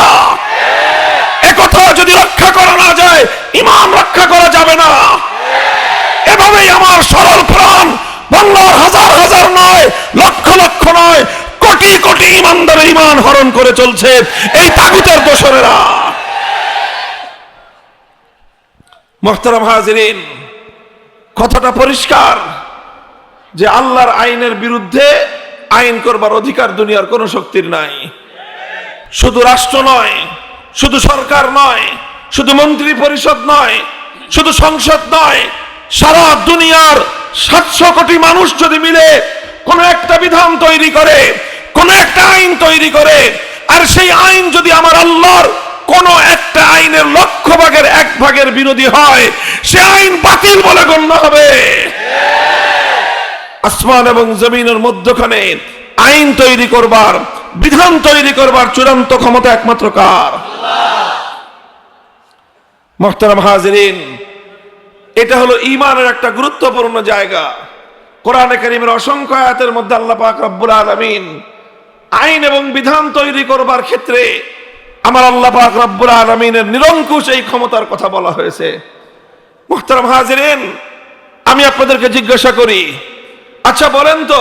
এ কথা যদি রক্ষা করা না যায়, ঈমান রক্ষা করা যাবে না। এভাবেই আমার সরল প্রাণ বাংলার হাজার হাজার নয়, লক্ষ লক্ষ নয়, কোটি কোটি ঈমানদারের ঈমান হরণ করে চলছে এই তাগুতের দোসরেরা। মুহতারাম হাজিরিন, কথাটা পরিষ্কার যে আল্লাহর আইনের বিরুদ্ধে আইন করবার অধিকার দুনিয়ার কোন শক্তির নাই। শুধু রাষ্ট্র নয়, শুধু সরকার নয়, শুধু মন্ত্রী পরিষদ নয়, শুধু সংসদ নয়, সারা দুনিয়ার 700 কোটি মানুষ যদি মিলে কোন একটা বিধান তৈরি করে, কোন একটা আইন তৈরি করে, আর সেই আইন যদি আমার আল্লাহর কোন একটা আইনের 100 ভাগের 1 ভাগের বিরোধী হয়, সে আইন বাতিল বলে গণ্য হবে। আসমান এবং জমিনের মধ্যখানে আইন তৈরি করবার, বিধান তৈরি করবার চূড়ান্ত ক্ষমতা একমাত্র কার? মুহতারাম হাজিরিন, এটা হলো ঈমানের একটা গুরুত্বপূর্ণ জায়গা। কোরআনে কারীমের অসংখ্য আয়াতের মধ্যে আল্লাহ পাক রব্বুল আলামিন আইন এবং বিধান তৈরি করবার ক্ষেত্রে আমার আল্লাহ পাক রব্বুল আলামিনের নিরঙ্কুশ এই ক্ষমতার কথা বলা হয়েছে। মুহতারাম হাজিরিন, আমি আপনাদেরকে জিজ্ঞাসা করি, আচ্ছা বলেন তো,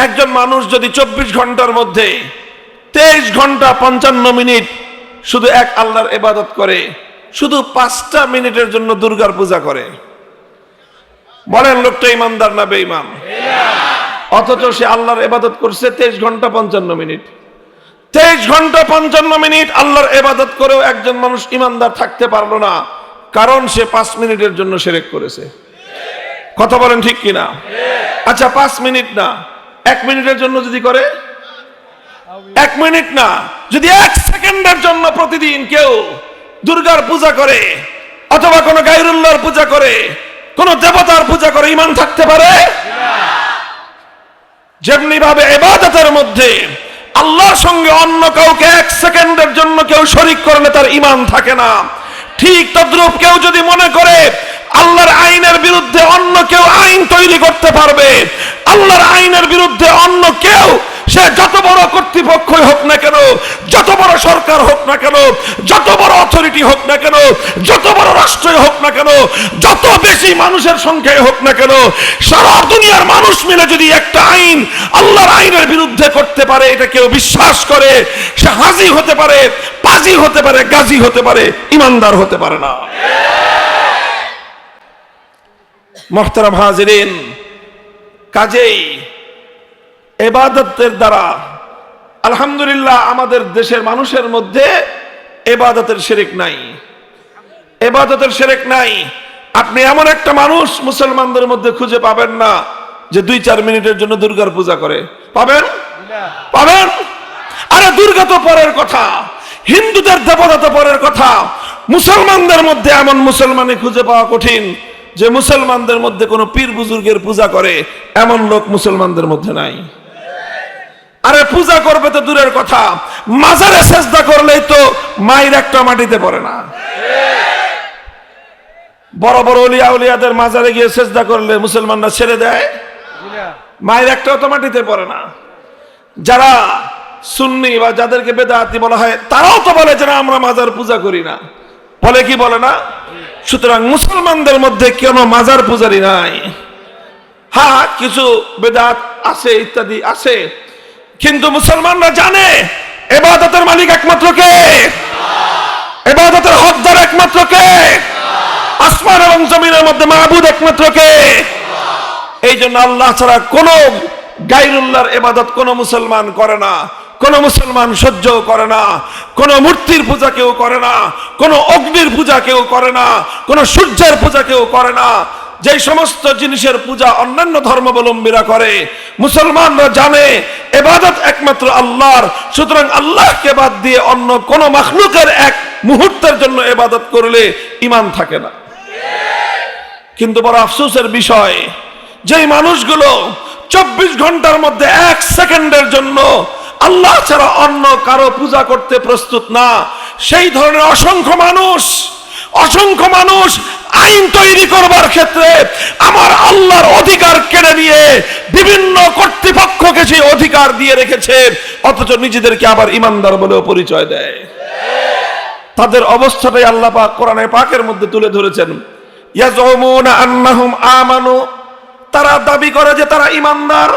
একজন মানুষ যদি 24 ঘন্টার মধ্যে 23 ঘন্টা 55 মিনিট শুধু এক আল্লাহর ইবাদত করে, শুধু 5টা মিনিটের জন্য দুর্গার পূজা করে, বলেন লোকটা ইমানদার না বেঈমান? অথচ সে আল্লাহর ইবাদত করছে 23 ঘন্টা 55 মিনিট। 23 ঘন্টা 55 মিনিট আল্লাহর ইবাদত করেও একজন মানুষ ইমানদার থাকতে পারলো না, কারণ সে 5 মিনিটের জন্য শিরক করেছে। কথা বলেন ঠিক কিনা? আচ্ছা 5 মিনিট না, 1 মিনিটের জন্য যদি করে, 1 মিনিট না, যদি 1 সেকেন্ডের জন্য প্রতিদিন কেউ দুর্গার পূজা করে অথবা কোনো গায়রুল্লাহর পূজা করে, কোন দেবতার পূজা করে, ঈমান থাকতে পারে? যেমনি ভাবে ইবাদতের মধ্যে আল্লাহর সঙ্গে অন্য কাউকে 1 সেকেন্ডের জন্য কেউ শরীক করলে তার ঈমান থাকে না, ঠিক তদ্রূপ কেউ যদি মনে করে আল্লাহর আইনের বিরুদ্ধে অন্য কেউ আইন তৈরি করতে পারবে, আল্লাহর আইনের বিরুদ্ধে অন্য কেউ, সে যত বড় কর্তৃপক্ষই হোক না কেন, যত বড় সরকার হোক না কেন, যত বড় অথরিটি হোক না কেন, যত বড় রাষ্ট্রই হোক না কেন, যত বেশি মানুষের সংখ্যায় হোক না কেন, সারা দুনিয়ার মানুষ মিলে যদি একটা আইন আল্লাহর আইনের বিরুদ্ধে করতে পারে, এটা কেউ বিশ্বাস করে, সে হাজি হতে পারে, পাজি হতে পারে, গাজী হতে পারে, ইমানদার হতে পারে না। মুহতারাম হাজিরিন, কাজেই ইবাদতের দ্বারা আলহামদুলিল্লাহ আমাদের দেশের মানুষের মধ্যে ইবাদতের শিরক নাই, ইবাদতের শিরক নাই। আপনি এমন একটা মানুষ মুসলমানদের মধ্যে খুঁজে পাবেন না যে 2-4 মিনিটের জন্য দুর্গার পূজা করে, পাবেন? পাবেন? আরে দুর্গা তো পরের কথা, হিন্দুদের দেবতা তো পরের কথা, মুসলমানদের মধ্যে এমন মুসলমানই খুঁজে পাওয়া কঠিন যে মুসলমানদের মধ্যে কোনো পীর বুজুর্গের পূজা করে, এমন লোক মুসলমানদের মধ্যে নাই। আরে পূজা করবে তো দূরের কথা, মাজারে সেজদা করলেই তো মায়ের একটা মাটিতে পড়ে না। বড় বড় ওলিয়া উলিয়াদের মাজারে গিয়ে সেজদা করলে মুসলমানরা ছেড়ে দেয়? মায়ের একটাও তো মাটিতে পড়ে না। যারা সুন্নি বা যাদেরকে বেদাতি বলা হয়, তারাও তো বলে যে না আমরা মাজার পূজা করি না, বলে কি বলে না? সুতরাং মুসলমানদের মধ্যে কেন মাজার পূজারি নাই? হ্যাঁ, কিছু বেদাত আছে, ইত্যাদি আছে, কিন্তু মুসলমানরা জানে ইবাদতের মালিক একমাত্র কে, ইবাদতের হকদার একমাত্র কে, আসমান এবং জমিনের মধ্যে মাবুদ একমাত্র কে। এই জন্য আল্লাহ ছাড়া কোন গায়রুল্লাহর ইবাদত কোন মুসলমান করে না, কোন মুসলমান সহ্য করে না, কোন মূর্তির পূজা কেউ করে না, কোন অগ্নির পূজা কেউ করে না, কোন সূর্যের পূজা কেউ করে না। যে সমস্ত জিনিসের পূজা অন্যান্য ধর্মাবলম্বীরা করে, মুসলমানরা জানে ইবাদত একমাত্র আল্লাহর, সুতরাং আল্লাহকে বাদ দিয়ে অন্য কোন মাখলুকের এক মুহূর্তের জন্য ইবাদত করলে ঈমান থাকে না। কিন্তু বড় আফসোসের বিষয়, যেই মানুষগুলো 24 ঘন্টার মধ্যে 1 সেকেন্ডের জন্য আল্লাহ ছাড়া অন্য কারো পূজা করতে প্রস্তুত না, সেই ধরনের অসংখ্য মানুষ আইন তৈরি করবার ক্ষেত্রে আমার আল্লাহর অধিকার কেড়ে নিয়ে বিভিন্ন কর্তৃপক্ষকে সেই অধিকার দিয়ে রেখেছে, অথচ নিজেদেরকে আবার ইমানদার বলেও পরিচয় দেয়। তাদের অবস্থাটাই আল্লাহ পাক কোরআনে পাকের মধ্যে তুলে ধরেছেন। ইয়াজুমুনা আন্নাহুম আমানু, তারা দাবি করে যে তারা ইমানদার।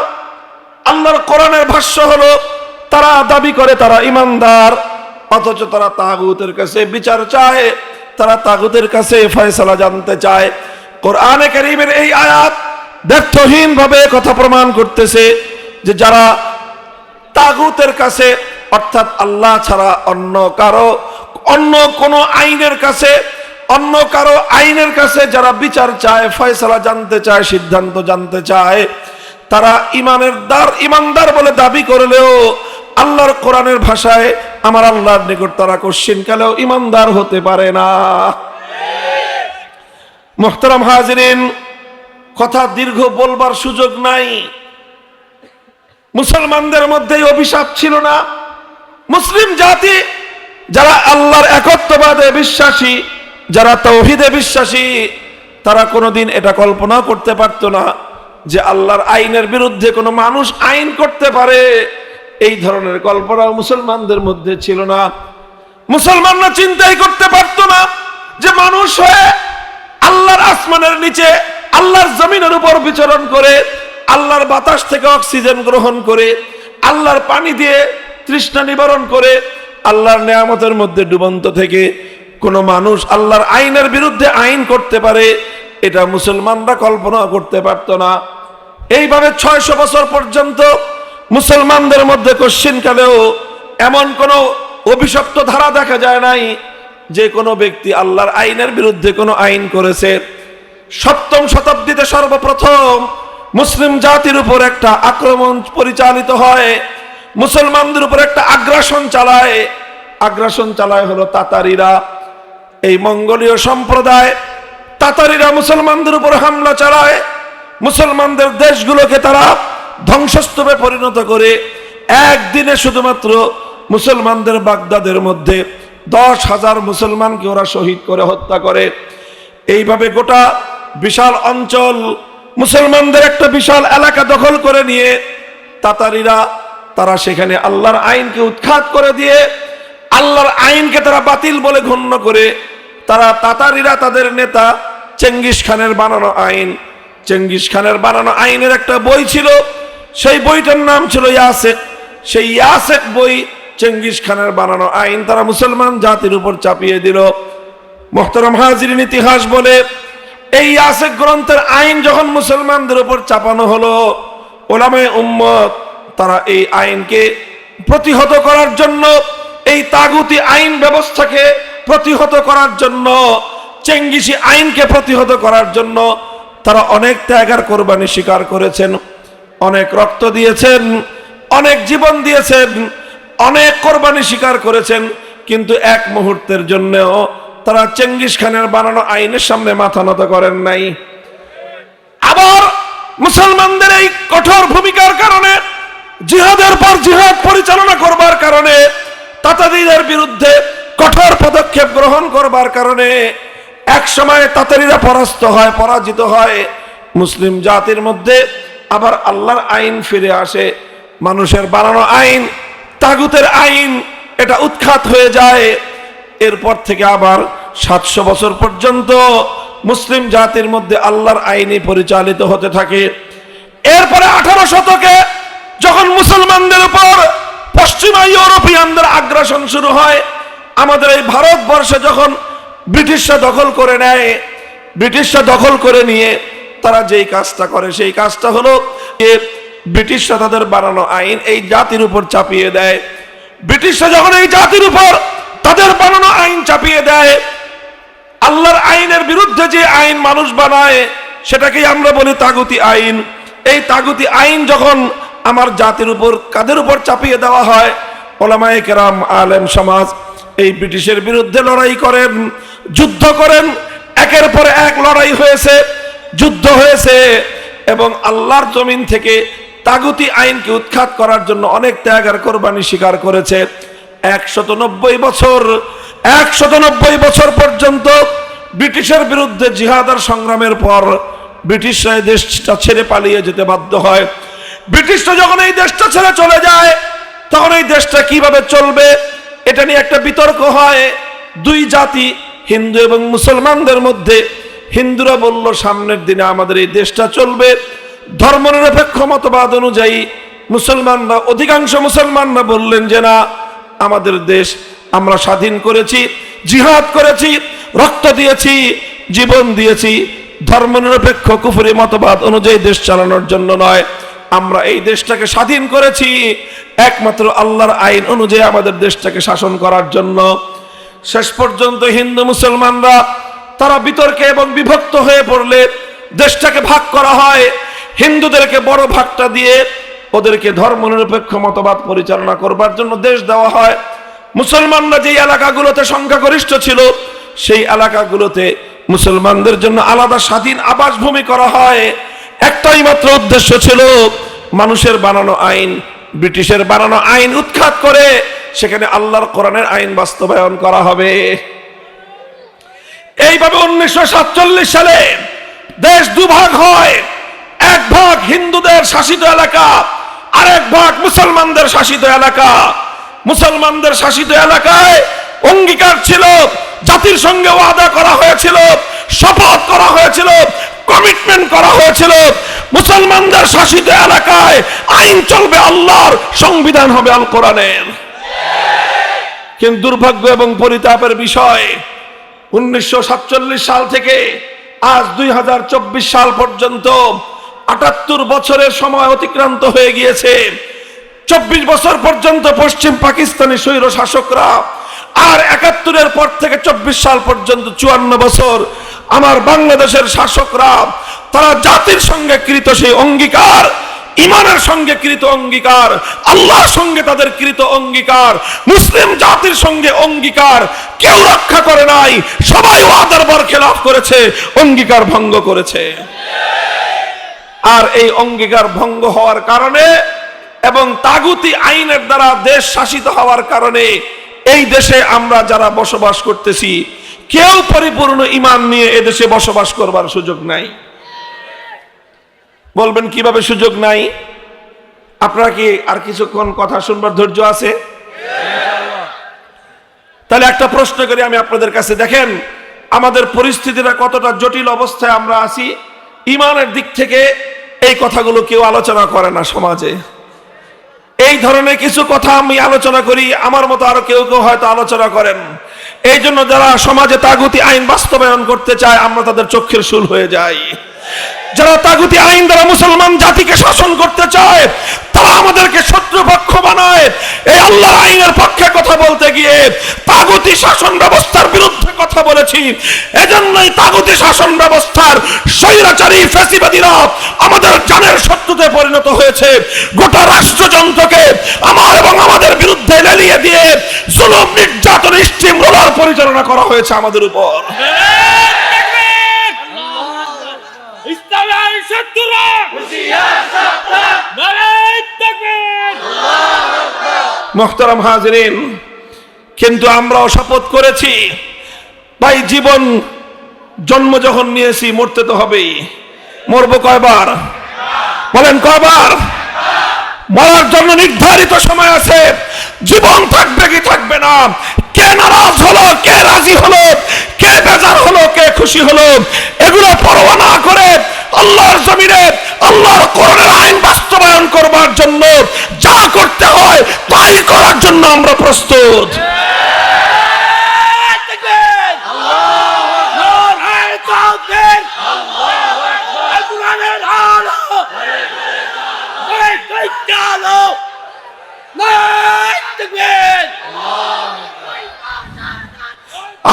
আল্লাহর কোরআনের ভাষ্য হলো তারা দাবি করে তারা ইমানদার, অথচ তারা তাগুতের কাছে বিচার চায়, তারা তাগুতের কাছে ফয়সালা জানতে চায়। কোরআনে কারীমের এই আয়াত ব্যর্থহীন ভাবে কথা প্রমাণ করতেছে যে যারা তাগুতের কাছে, অর্থাৎ আল্লাহ ছাড়া অন্য কোনো আইনের কাছে যারা বিচার চায়, ফয়সালা জানতে চায়, সিদ্ধান্ত জানতে চায়, তারা ইমানদার বলে দাবি করলেও আল্লাহর কোরআনের ভাষায় আমার আল্লাহর নিকট তারা কোশ্চিন কালেও ইমানদার হতে পারে না। মুহতারাম হাজিরিন, কথা দীর্ঘ বলবার সুযোগ নাই। মুসলমানদের মধ্যে অভিশাপ ছিল না। মুসলিম জাতি যারা আল্লাহর একত্ববাদে বিশ্বাসী, যারা তাওহীদে বিশ্বাসী, তারা কোনোদিন এটা কল্পনা করতে পারত না যে আল্লাহর আইনের বিরুদ্ধে কোনো মানুষ আইন করতে পারে। এই ধরনের কল্পনা মুসলমানদের মধ্যে ছিল না। মুসলমানরা চিন্তাই করতে পারত না যে মানুষ হয়ে আল্লাহর আসমানের নিচে, আল্লাহর জমিনের উপর বিচরণ করে, আল্লাহর বাতাস থেকে অক্সিজেন গ্রহণ করে, আল্লাহর পানি দিয়ে তৃষ্ণা নিবারণ করে, আল্লাহর নেয়ামতের মধ্যে ডুবন্ত থেকে কোনো মানুষ আল্লাহর আইনের বিরুদ্ধে আইন করতে পারে, এটা মুসলমানরা কল্পনা করতে পারত না। এইভাবে 600 বছর পর্যন্ত মুসলমানদের মধ্যে কশ্চিনকালেও এমন কোনো অভিশপ্ত ধারা দেখা যায় নাই যে কোনো ব্যক্তি আল্লাহর আইনের বিরুদ্ধে কোনো আইন করেছে। 7ম শতাব্দীতে সর্বপ্রথম মুসলিম জাতির উপর একটা আক্রমণ পরিচালিত হয়, মুসলমানদের উপর একটা আগ্রাসন চালায় হলো তাতারিরা। এই মঙ্গোলীয় সম্প্রদায় তাতারিরা মুসলমানদের উপর হামলা চালায়, মুসলমানদের দেশগুলোকে তারা ধ্বংসস্তূপে পরিণত করে একদিনে শুধুমাত্র মুসলমানদের বাগদাদের মধ্যে 10,000 মুসলমানকে ওরা শহীদ করে হত্যা করে। এইভাবে গোটা বিশাল অঞ্চল, মুসলমানদের একটা বিশাল এলাকা দখল করে নিয়ে তাতারিরা তারা সেখানে আল্লাহর আইনকে উৎখাত করে দিয়ে, আল্লাহর আইনকে তারা বাতিল বলে গণ্য করে, তারা তাতারিরা তাদের নেতা চেঙ্গিস খানের বানানো আইন, চেঙ্গিস খানের বানানো আইনের একটা বই ছিল, সেই বইটার নাম ছিল ইয়াসেক। সেই ইয়াসেক বই, চেঙ্গিস খানের বানানো আইন তারা মুসলমান জাতির উপর চাপিয়ে দিল। মুহতারাম হাজিরিন, ইতিহাস বলে এই ইয়াসেক গ্রন্থের আইন যখন মুসলমানদের উপর চাপানো হলো, ওলামায়ে উম্মত তারা এই আইনকে প্রতিহত করার জন্য, এই তাগুতি আইন ব্যবস্থাকে প্রতিহত করার জন্য, চেঙ্গিসি আইনকে প্রতিহত করার জন্য তারা অনেক ত্যাগ আর কোরবানি স্বীকার করেছেন, অনেক রক্ত দিয়েছেন, অনেক জীবন দিয়েছেন, অনেক কোরবানি স্বীকার করেছেন, কিন্তু এক মুহূর্তের জন্যও তারা চেঙ্গিস খানের বানানো আইনের সামনে মাথা নত করেন নাই। আবার মুসলমানদের এই কঠোর ভূমিকার কারণে, জিহাদের পর জিহাদ পরিচালনা করবার কারণে, তাতারিদের বিরুদ্ধে কঠোর পদক্ষেপ গ্রহণ করবার কারণে এক সময় তাতারিরা পরাজিত হয়। মুসলিম জাতির মধ্যে আবার আল্লাহর আইন ফিরে আসে, মানুষের বানানো আইন, তাগুতের আইন, এটা উৎখাত হয়ে যায়। এরপর থেকে আবার 700 বছর পর্যন্ত মুসলিম জাতির মধ্যে আল্লাহর আইনই পরিচালিত হতে থাকে। এরপরে 18 শতকে যখন মুসলমানদের উপর পশ্চিমা ইউরোপিয়ানদের আগ্রাসন শুরু হয়, আমাদের এই ভারতবর্ষে যখন ব্রিটিশরা দখল করে নেয়, ব্রিটিশরা দখল করে নিয়ে তারা যেই কাজটা করে সেই কাজটা হলো ব্রিটিশরা তাদের বানানো আইন এই জাতির উপর চাপিয়ে দেয়। ব্রিটিশরা যখন এই জাতির উপর তাদের বানানো আইন চাপিয়ে দেয়, আল্লাহর আইনের বিরুদ্ধে যে আইন মানুষ বানায় সেটাকেই আমরা বলি তাগুতি আইন। এই তাগুতি আইন যখন আমার জাতির উপর, কাদের উপর চাপিয়ে দেওয়া হয়, ওলামায়ে কেরাম, আলেম সমাজ এই ব্রিটিশের বিরুদ্ধে লড়াই করেন, যুদ্ধ করেন, একের পর এক লড়াই হয়েছে, যুদ্ধ হয়েছে, এবং আল্লাহর জমিন থেকে তাগুতি আইনকে উৎখাত করার জন্য অনেক ত্যাগ আর কোরবানি স্বীকার করেছে। 190 বছর পর্যন্ত ব্রিটিশের বিরুদ্ধে জিহাদ আর সংগ্রামের পর ব্রিটিশরা এই দেশটা ছেড়ে পালিয়ে যেতে বাধ্য হয়। ব্রিটিশরা যখন এই দেশটা ছেড়ে চলে যায়, তখন এই দেশটা কিভাবে চলবে এটা নিয়ে একটা বিতর্ক হয় দুই জাতি, হিন্দু এবং মুসলমানদের মধ্যে। হিন্দুরা বলল সামনের দিনে আমাদের এই দেশটা চলবে ধর্মনিরপেক্ষ মতবাদ অনুযায়ী। মুসলমানরা, অধিকাংশ মুসলমানরা বললেন যে না, আমাদের দেশ আমরা স্বাধীন করেছি, জিহাদ করেছি, রক্ত দিয়েছি, জীবন দিয়েছি, ধর্মনিরপেক্ষ কুফরি মতবাদ অনুযায়ী দেশ চালানোর জন্য নয়। আমরা এই দেশটাকে স্বাধীন করেছি একমাত্র আল্লাহর আইন অনুযায়ী আমাদের দেশটাকে শাসন করার জন্য। শেষ পর্যন্ত হিন্দু মুসলমানরা তারা বিতর্কে এবং বিভক্ত হয়ে পড়লে দেশটাকে ভাগ করা হয়। হিন্দুদেরকে বড় ভাগটা দিয়ে ওদেরকে ধর্মনিরপেক্ষ মতবাদ পরিচালনা করবার জন্য দেশ দেওয়া হয়। মুসলমানরা যে এলাকাগুলোতে সংখ্যাগরিষ্ঠ ছিল সেই এলাকাগুলোতে মুসলমানদের জন্য আলাদা স্বাধীন আবাসভূমি করা হয়। একটাই মাত্র উদ্দেশ্য ছিল, মানুষের বানানো আইন, ব্রিটিশের বানানো আইন উৎখাত করে সেখানে আল্লাহর কোরআনের আইন বাস্তবায়ন করা হবে। এইভাবে 1947 সালে দেশ দুভাগ হয়, এক ভাগ হিন্দুদের শাসিত এলাকা, আরেক ভাগ মুসলমানদের শাসিত এলাকা। মুসলমানদের শাসিত এলাকায় অঙ্গীকার ছিল, জাতির সঙ্গে ওয়াদা করা হয়েছিল, শপথ করা হয়েছিল, কমিটমেন্ট করা হয়েছিল, মুসলমানদের শাসিত এলাকায় আইন চলবে আল্লাহর, সংবিধান হবে আল কোরআনের। কিন্তু দুর্ভাগ্য এবং পরিতাপের বিষয়, 1947 সাল থেকে আজ 2024 সাল পর্যন্ত 78 বছরের সময় অতিক্রান্ত হয়ে গিয়েছে। 24 বছর পর্যন্ত পশ্চিম পাকিস্তানি স্বৈর শাসকরা, আর 71-এর পর থেকে 24 সাল পর্যন্ত 54 বছর আমার বাংলাদেশের শাসকরা, তারা জাতির সঙ্গে কৃত সেই অঙ্গীকার, ইমানের সঙ্গে কৃত অঙ্গীকার, আল্লাহর সঙ্গে তাদের কৃত অঙ্গীকার, মুসলিম জাতির সঙ্গে অঙ্গীকার কেউ রক্ষা করে নাই। সবাই ওয়াদার বরখেলাফ করেছে, অঙ্গীকার ভঙ্গ করেছে। আর এই অঙ্গীকার ভঙ্গ হওয়ার কারণে এবং তাগুতি আইনের দ্বারা দেশ শাসিত হওয়ার কারণে এই দেশে আমরা যারা বসবাস করতেছি, কেউ পরিপূর্ণ ঈমান নিয়ে এদেশে বসবাস করবার সুযোগ নাই। বলবেন কিভাবে সুযোগ নাই? আপনারা কি আর কিছুক্ষণ কথা শুনবার ধৈর্য আছে? তাহলে একটা প্রশ্ন করি আমি আপনাদের কাছে, দেখেন আমাদের পরিস্থিতিটা কতটা জটিল অবস্থায় আমরা আছি। ঈমানের দিক থেকে এই কথাগুলো কেউ আলোচনা করে না সমাজে। এই ধরনের কিছু কথা আমি আলোচনা করি, আমার মতো আরো কেউ কেউ হয়তো আলোচনা করেন। এই জন্য যারা সমাজে তাগুতি আইন বাস্তবায়ন করতে চায়, আমরা তাদের চক্ষের শুল হয়ে যাই। যারা তাগুতি আইন দ্বারা মুসলমান জাতিকে শাসন করতে চায়, তারা আমাদেরকে শত্রুপক্ষ বানায়। এই আল্লাহর আইনের পক্ষে কথা বলতে গিয়ে তাগুতি শাসন ব্যবস্থার বিরুদ্ধে কথা বলেছি। এজন্যই তাগুতি শাসন ব্যবস্থার স্বৈরাচারী ফ্যাসিবাদীরা আমাদের জানের শত্রুতে পরিণত হয়েছে। গোটা রাষ্ট্রযন্ত্রকে আমার এবং আমাদের বিরুদ্ধে লেলিয়ে দিয়ে জুলুম, নির্যাতন, স্টিম রোলার পরিচালনা করা হয়েছে আমাদের উপর। মুহতারাম হাজিরিন, কিন্তু আমরাও শপথ করেছি, ভাই জীবন জন্ম যখন নিয়েছি মরতে তো হবেই। মরবো কয়বার? বলেন কয়বার? মরার জন্য নির্ধারিত সময় আছে। জীবন থাকবে কি থাকবে না, কে নারাজ হলো, কে রাজি হলো, কে বেজার হলো, কে খুশি হলো, এগুলো পরোয়া না করে আল্লাহর জমিনে আল্লাহর কোরআনের আইন বাস্তবায়ন করবার জন্য যা করতে হয় তাই করার জন্য আমরা প্রস্তুত।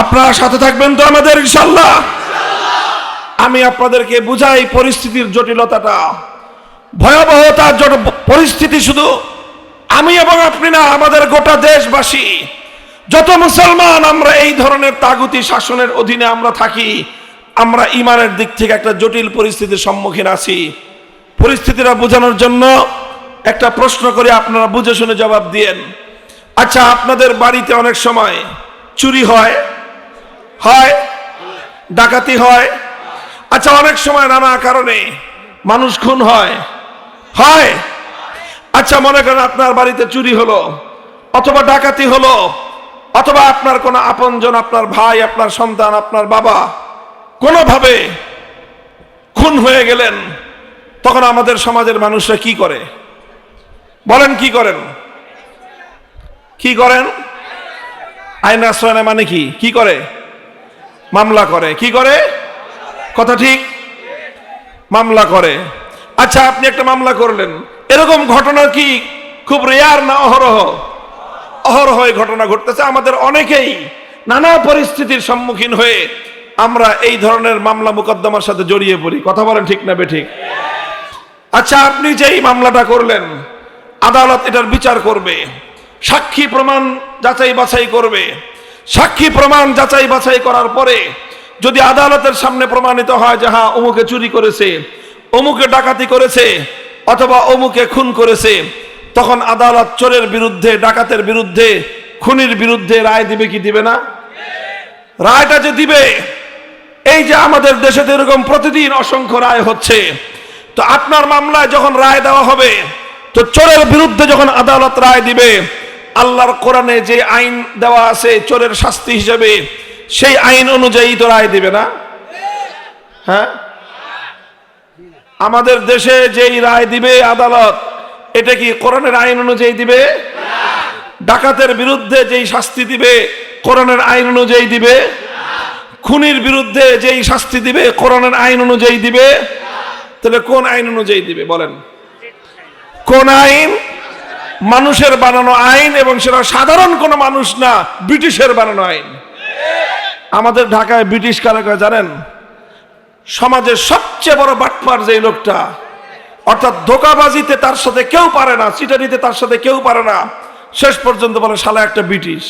আপনারা সাথে থাকবেন তো আমাদের ইনশাআল্লাহ? আমি আপনাদেরকে বুঝাই পরিস্থিতির জটিলতাটা, ভয়াবহতা। পরিস্থিতি শুধু আমি এবং আপনি না, আমাদের গোটা দেশবাসী, যত মুসলমান আমরা এই ধরনের তাগুতি শাসনের অধীনে আমরা থাকি, আমরা ঈমানের দিক থেকে একটা জটিল পরিস্থিতির সম্মুখীন আছি। পরিস্থিতিটা বোঝানোর জন্য একটা প্রশ্ন করে আপনারা বুঝে শুনে জবাব দিয়েন। আচ্ছা, আপনাদের বাড়িতে অনেক সময় চুরি হয়, ডাকাতি হয়। আচ্ছা, অনেক সময় নানা কারণে মানুষ খুন হয়। আচ্ছা, মনে করেন আপনার বাড়িতে চুরি হলো, অথবা ডাকাতি হলো, অথবা আপনার কোনো আপনজন, আপনার ভাই, আপনার সন্তান, আপনার বাবা কোনোভাবে খুন হয়ে গেলেন, তখন আমাদের সমাজের মানুষরা কি করে? বলেন কি করেন? কি করেন? আইন আশ্রয় নেয় মানে কি করে? মামলা করে। কি করে? কথা ঠিক, মামলা করে। আচ্ছা, আপনি একটা মামলা করলেন, এরকম ঘটনা কি খুব রেয়ার না অহরহ? অহরহ এই ঘটনা ঘটতেছে। আমাদের অনেকেই নানা পরিস্থিতির সম্মুখীন হয়ে আমরা এই ধরনের মামলা মুকদ্দমার সাথে জড়িয়ে পড়ি। কথা বলেন ঠিক না বেঠিক? আচ্ছা, আপনি যেই মামলাটা করলেন, আদালত এটার বিচার করবে, সাক্ষী প্রমাণ যাচাই বাছাই করবে। সাক্ষী প্রমাণ যাচাই বাছাই করার পরে যদি আদালতের সামনে প্রমাণিত হয় যে হ্যাঁ অমুকে চুরি করেছে, অমুকে ডাকাতি করেছে অথবা অমুকে খুন করেছে, তখন আদালত চোরের বিরুদ্ধে, ডাকাতের বিরুদ্ধে, খুনির বিরুদ্ধে রায় দিবে কি দিবে না? রায়টা যে দিবে, এই যে আমাদের দেশে এরকম প্রতিদিন অসংখ্য রায় হচ্ছে, তো আপনার মামলায় যখন রায় দেওয়া হবে, তো চোরের বিরুদ্ধে যখন আদালত রায় দিবে, আল্লাহর কোরআনে যে আইন দেওয়া আছে চোরের শাস্তি হিসেবে, সেই আইন অনুযায়ী তো রায় দিবে না? হ্যাঁ, আমাদের দেশে যেই রায় দিবে আদালত, এটা কি কোরআনের আইন অনুযায়ী দিবে? ডাকাতের বিরুদ্ধে যেই শাস্তি দিবে কোরআনের আইন অনুযায়ী দিবে? খুনির বিরুদ্ধে যেই শাস্তি দিবে কোরআনের আইন অনুযায়ী দিবে? তাহলে কোন আইন অনুযায়ী দিবে বলেন? কোন আইন? মানুষের বানানো আইন, এবং সেটা সাধারণ কোনো মানুষ না, ব্রিটিশের বানানো আইন। আমাদের ঢাকায় ব্রিটিশ কারা কয় জানেন? সমাজের সবচেয়ে বড় বাটপার যে লোকটা, অর্থাৎ ধোঁকাবাজিতে তার সাথে কেউ পারে না, চিটারিতে তার সাথে কেউ পারে না, শেষ পর্যন্ত বলে শালা একটা ব্রিটিশ।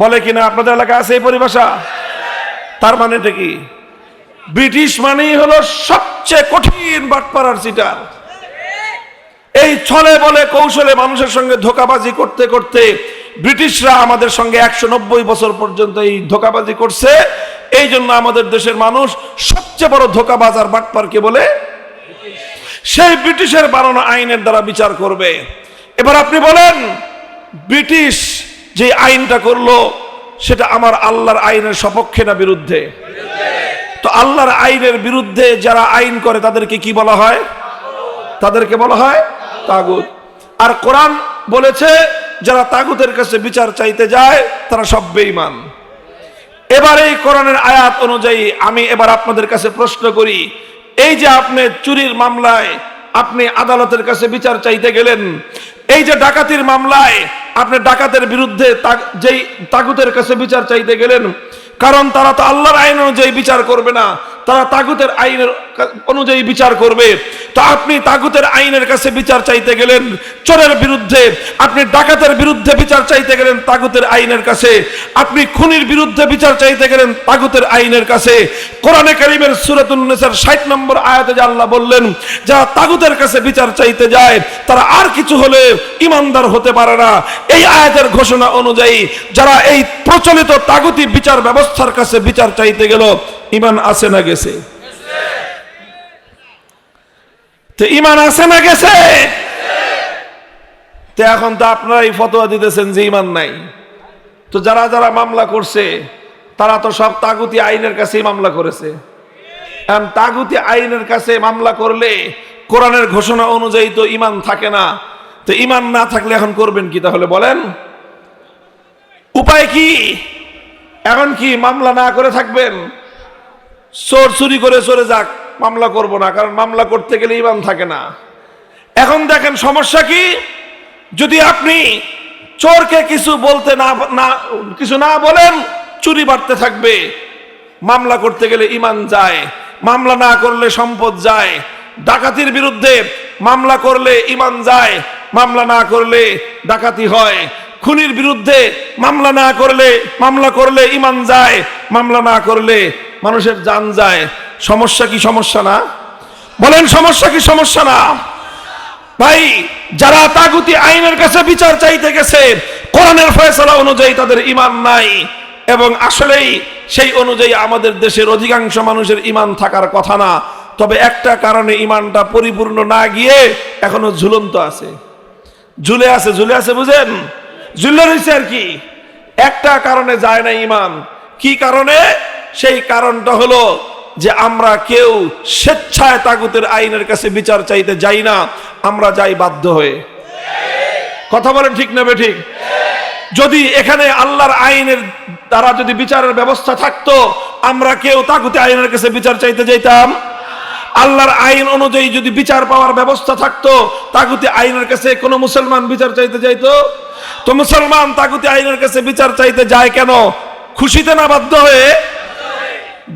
বলে কিনা আপনাদের এলাকায় আছে এই পরিভাষা? তার মানে এটা কি? ব্রিটিশ মানেই হলো সবচেয়ে কঠিন বাটপার আর চিটার। এই ছলে বলে কৌশলে মানুষের সঙ্গে ধোঁকাবাজি করতে করতে ব্রিটিশরা আমাদের সঙ্গে 190 বছর পর্যন্ত এই ধোঁকাবাজি করছে। এই জন্য আমাদের দেশের মানুষ সবচেয়ে বড় ধোঁকাবাজ আর বাটপারকে বলে সেই ব্রিটিশের বানানো আইনের দ্বারা বিচার করবে। এবার আপনি বলেন, ব্রিটিশ যে আইনটা করলো সেটা আমার আল্লাহর আইনের সপক্ষে না বিরুদ্ধে? তো আল্লাহর আইনের বিরুদ্ধে যারা আইন করে তাদেরকে কি বলা হয়? তাদেরকে বলা হয় তাগুত। আর কোরআন বলেছে যারা তাগুতের কাছে বিচার চাইতে যায় তারা সব বেঈমান। এবার এই কোরআনের আয়াত অনুযায়ী আমি এবার আপনাদের কাছে প্রশ্ন করি, এই যে আপনি চুরির মামলায় আপনি আদালতের কাছে বিচার চাইতে গেলেন, এই যে ডাকাতির মামলায় আপনি ডাকাতের বিরুদ্ধে যেই তাগুতের কাছে বিচার চাইতে গেলেন, কারণ তারা তো আল্লাহর আইন অনুযায়ী বিচার করবে না, তারা তাগুতের আইনের অনুযায়ী বিচার করবে। তো আপনি তাগুতের আইনের কাছে বিচার চাইতে গেলেন চোরের বিরুদ্ধে, আপনি ডাকাতের বিরুদ্ধে বিচার চাইতে গেলেন তাগুতের আইনের কাছে, আপনি খুনির বিরুদ্ধে বিচার চাইতে গেলেন তাগুতের আইনের কাছে। কোরআনে কারীমের সূরাতুন নিসার 60 নম্বর আয়াতে যে আল্লাহ বললেন, যারা তাগুতের কাছে বিচার চাইতে যায় তারা আর কিছু হলে ইমানদার হতে পারে না। এই আয়াতের ঘোষণা অনুযায়ী যারা এই প্রচলিত তাগুতি বিচার ব্যবস্থার কাছে বিচার চাইতে গেল, ঈমান আছে না গেছে? তো ঈমান আছে না গেছে? তো এখন তো আপনারাই ফতোয়া দিতেছেন যে ঈমান নাই। তো যারা যারা মামলা করছে তারা তো সব তাগুতি আইনের কাছেই মামলা করেছে। এখন তাগুতি আইনের কাছে মামলা করলে কোরআনের ঘোষণা অনুযায়ী তো ঈমান থাকে না। তো ঈমান না থাকলে এখন করবেন কি তাহলে বলেন? উপায় কি? এখন কি মামলা না করে থাকবেন? চোর চুরি করে চলে যাক, মামলা করব না, কারণ মামলা করতে গেলে ঈমান থাকে না। এখন দেখেন সমস্যা কি, যদি আপনি চোরকে কিছু বলতে কিছু না বলেন, চুরি বাড়তে থাকবে, মামলা করতে গেলে ঈমান যায়, মামলা না করলে সম্পদ যায়। ডাকাতির বিরুদ্ধে মামলা করলে ঈমান যায়, মামলা না করলে ডাকাতি হয়। খুনির বিরুদ্ধে মামলা করলে ঈমান যায়, মামলা না করলে মানুষের জান যায়। সমস্যা কি সমস্যা না? বলেন সমস্যা কি সমস্যা না? ভাই, যারা তাগুতি আইনের কাছে বিচার চাইতে গেছে কোরআনের ফয়সালা অনুযায়ী তাদের ঈমান নাই, এবং আসলেই সেই অনুযায়ী আমাদের দেশের অধিকাংশ মানুষের ঈমান থাকার কথা না। তবে একটা কারণে ঈমানটা পরিপূর্ণ না গিয়ে এখনো ঝুলন্ত আছে, ঝুলে আছে বুঝেন? ঝুলে রয়েছে আর কি। একটা কারণে যায় না ঈমান। কি কারণে? সেই কারণটা হলো যে আমরা কেউ স্বেচ্ছায় তাগুতের আইনের কাছে বিচার চাইতে যাই না, আমরা যাই বাধ্য হয়ে। কথা বলেন ঠিক না বেঠিক? যদি এখানে আল্লাহর আইনের দ্বারা যদি বিচারের ব্যবস্থা থাকতো, আমরা কেউ তাগুতি আইনের কাছে বিচার চাইতে যাইতাম? আল্লাহর আইন অনুযায়ী যদি বিচার পাওয়ার ব্যবস্থা থাকতো, তাগুতি আইনের কাছে কোনো মুসলমান বিচার চাইতে যাইতো? তো মুসলমান তাগুতি আইনের কাছে বিচার চাইতে যায় কেন? খুশিতে না বাধ্য হয়ে?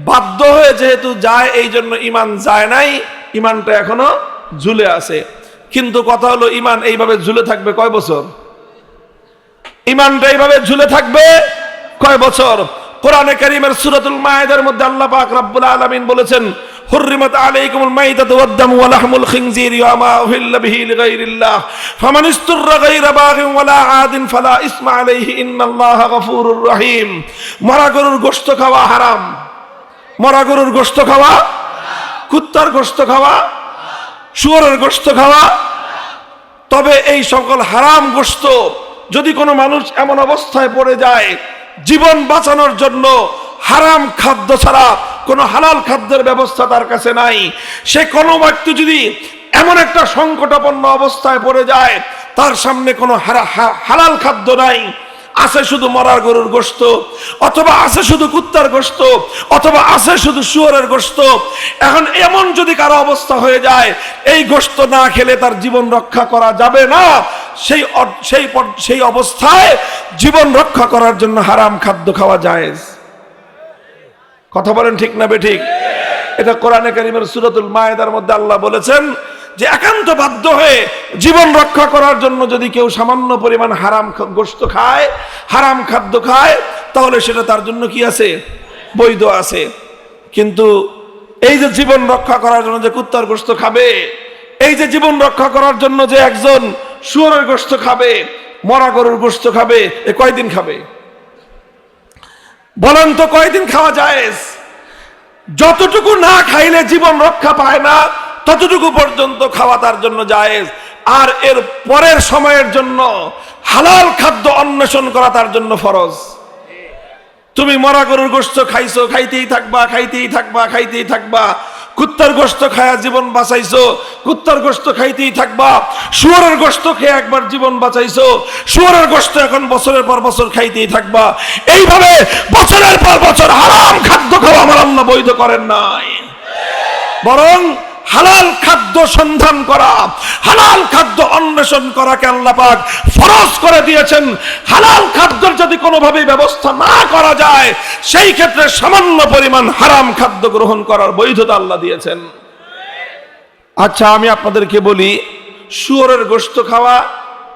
বাধ্য হয়ে যেহেতু যায়, এই জন্য ঈমান যায় নাই, ঈমানটা এখনো ঝুলে আছে। কিন্তু কথা হলো, ঈমান এইভাবে ঝুলে থাকবে কয় বছর? ঈমানটা এইভাবে ঝুলে থাকবে কয় বছর? কোরআনে কারীমের সূরাতুল মায়েদার মধ্যে আল্লাহ পাক রব্বুল আলামিন বলেছেন, হুররিমাত আলাইকুমুল মাইতাতু ওয়াদ-দামু ওয়া লাহমুল খিনজিরি ওয়া মা উহিল্লা বিহি লিগাইরিল্লাহ ফামান ইসতুররা গায়রা বাগিন ওয়ালা আদিন ফালা ইসমা আলাইহি ইন্নাল্লাহা গফুরুর রহিম। মরা গরুর গোশত খাওয়া হারাম, মরা গরুর গোশত খাওয়া, কুত্তার গোশত খাওয়া, শুয়োরের গোশত খাওয়া। তবে এই সকল হারাম গোশত যদি কোনো মানুষ এমন অবস্থায় পড়ে যায় জীবন বাঁচানোর জন্য হারাম খাদ্য ছাড়া কোনো হালাল খাদ্যের ব্যবস্থা তার কাছে নাই, সে কোনো ব্যক্তি যদি এমন একটা সংকটাপন্ন অবস্থায় পড়ে যায় তার সামনে কোনো হালাল খাদ্য নাই, আছে শুধু মরার গরুর গোশত, অথবা আছে শুধু কুত্তার গোশত, অথবা আছে শুধু শুয়োরের গোশত। এখন এমন যদি কারো অবস্থা হয়ে যায় এই গোশত না খেলে তার জীবন রক্ষা করা যাবে না, সেই অবস্থায় জীবন রক্ষা করার জন্য হারাম খাদ্য খাওয়া জায়েজ। কথা বলেন ঠিক না বেঠিক? এটা কোরআনে কারীমের সূরাতুল মায়েদার মধ্যে আল্লাহ বলেছেন যে একান্ত বাধ্য হয়ে জীবন রক্ষা করার জন্য যদি কেউ সামান্য পরিমাণ হারাম গোশত খায়, হারাম খাদ্য খায়, তাহলে সেটা তার জন্য কি আছে? বৈধ আছে। কিন্তু এই যে জীবন রক্ষা করার জন্য যে কুত্তার গোশত খাবে, এই যে জীবন রক্ষা করার জন্য যে একজন শুয়োরের গোশত খাবে, মরা গরুর গোশত খাবে, এ কয়দিন খাবে? বলেন তো কয়দিন খাওয়া জায়েজ? যতটুকু না খাইলে জীবন রক্ষা পায় না ততটুকু পর্যন্ত খাওয়া তার জন্য জায়েজ। আর এর পরের সময়ের জন্য হালাল খাদ্য অন্বেষণ করা তার জন্য ফরজ। তুমি মরা গরুর গোশত খাইছো, খাইতেই থাকবা, খাইতেই থাকবা, খাইতেই থাকবা। কুত্তার গোশত খায়া জীবন বাঁচাইছো, কুত্তার গোশত খাইতেই থাকবা। শুয়োরের গোশত খেয়ে একবার জীবন বাঁচাইছো, শুয়োরের গোশত এখন বছরের পর বছর খাইতেই থাকবা। এইভাবে বছরের পর বছর হারাম খাদ্য খাওয়া আমার আল্লাহ বৈধ করেন নাই, বরং হালাল খাদ্য সন্ধান করা, হালাল খাদ্য অন্বেষণ করাকে আল্লাহ পাক ফরজ করে দিয়েছেন। হালাল খাদ্যের যদি কোনোভাবে ব্যবস্থা না করা যায় সেই ক্ষেত্রে সামান্য পরিমাণ হারাম খাদ্য গ্রহণ করার বৈধতা আল্লাহ দিয়েছেন। আচ্ছা, আমি আপনাদেরকে বলি, শুয়োরের গোশত খাওয়া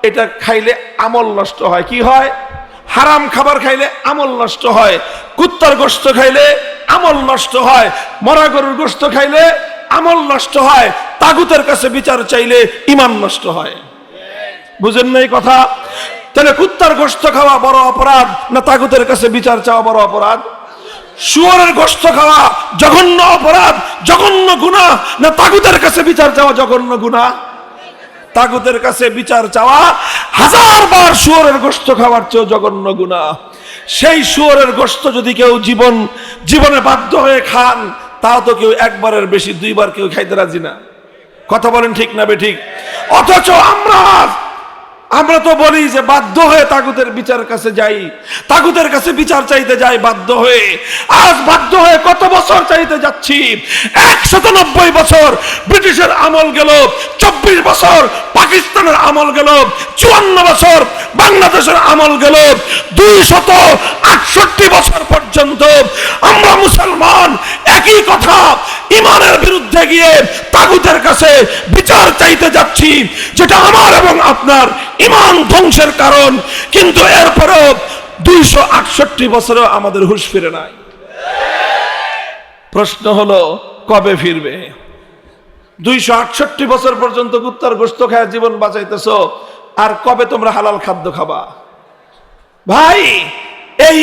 এটা খাইলে আমল নষ্ট হয়। কি হয়? হারাম খাবার খাইলে আমল নষ্ট হয়। কুত্তার গোশত খাইলে আমল নষ্ট হয়। মরা গরুর গোশত খাইলে আমল নষ্ট হয়। তাগুতের কাছে বিচার চাইলে ঈমান নষ্ট হয়। বুঝেন না এই কথা? তাহলে কুত্তার গোশত খাওয়া বড় অপরাধ না তাগুতের কাছে বিচার চাওয়া বড় অপরাধ? শুয়োরের গোশত খাওয়া জঘন্য অপরাধ, জঘন্য গুনাহ না তাগুতের কাছে বিচার চাওয়া জঘন্য গুনাহ? তাগুতের কাছে বিচার চাওয়া 1000 বার শুয়োরের গোশত খাওয়ার চেয়ে জঘন্য গুনাহ। সেই শুয়োরের গোশত যদি কেউ জীবনে বাধ্য হয়ে খান, তাও তো কেউ একবারের বেশি 2 বার কেউ খাইতে রাজি না। কথা বলেন ঠিক না বেঠিক? অথচ আমরা তো বলি যে বাধ্য হয়ে তাগুতের বিচার কাছে যাই, তাগুতের কাছে বিচার চাইতে যাই বাধ্য হয়ে। আজ বাধ্য হয়ে কত বছর চাইতে যাচ্ছি? 190 বছর ব্রিটিশের আমল গেল, 24 বছর পাকিস্তানের আমল গেল, 54 বছর বাংলাদেশের আমল গেল, 268 বছর পর্যন্ত আমরা মুসলমান একই কথা ইমানের বিরুদ্ধে গিয়ে তাগুতের কাছে বিচার চাইতে যাচ্ছি, যেটা আমার এবং আপনার ইমান ধ্বংসের কারণ। কিন্তু এরপরেও 268 বছরেও আমাদের হুঁশ ফিরে নাই। প্রশ্ন হলো কবে ফিরবে? 268 বছর পর্যন্ত কুত্তার গোশত খায় জীবন বাঁচাইতেছো, আর কবে তোমরা হালাল খাদ্য খাবা? ভাই, এই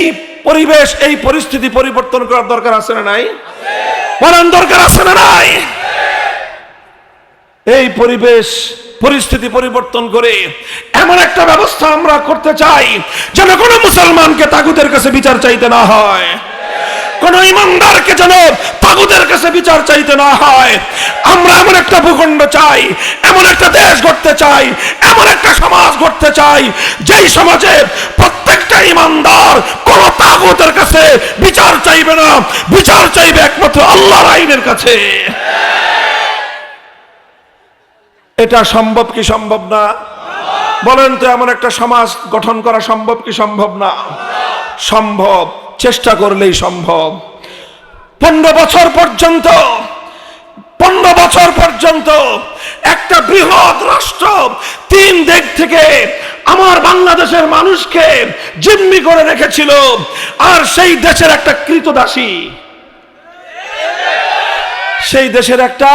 পরিবেশ, এই পরিস্থিতি পরিবর্তন করার দরকার আছে না নাই? বলেন দরকার আছে না নাই? এই পরিবেশ পরিস্থিতি পরিবর্তন করে এমন একটা ব্যবস্থা আমরা করতে চাই যেন কোনো মুসলমানকে তাগুতের কাছে বিচার চাইতে না হয়, কোন ইমানদারকে যেন তাগুতের কাছে বিচার চাইতে না হয়। আমরা এমন একটা ভূখণ্ড চাই, এমন একটা দেশ গড়তে চাই, এমন একটা সমাজ গড়তে চাই যেই সমাজে প্রত্যেকটা ইমানদার কোন তাগুতের কাছে বিচার চাইবে না, বিচার চাইবে একমাত্র আল্লাহর আইনের কাছে। এটা সম্ভব কি সম্ভব না? বলেন তো, এমন একটা সমাজ গঠন করা সম্ভব কি সম্ভব না? সম্ভব, চেষ্টা করলেই সম্ভব। 15 বছর পর্যন্ত একটা বৃহৎ রাষ্ট্র 3 দিক থেকে আমার বাংলাদেশের মানুষকে জিম্মি করে রেখেছিল, আর সেই দেশের একটা কৃতদাসী, সেই দেশের একটা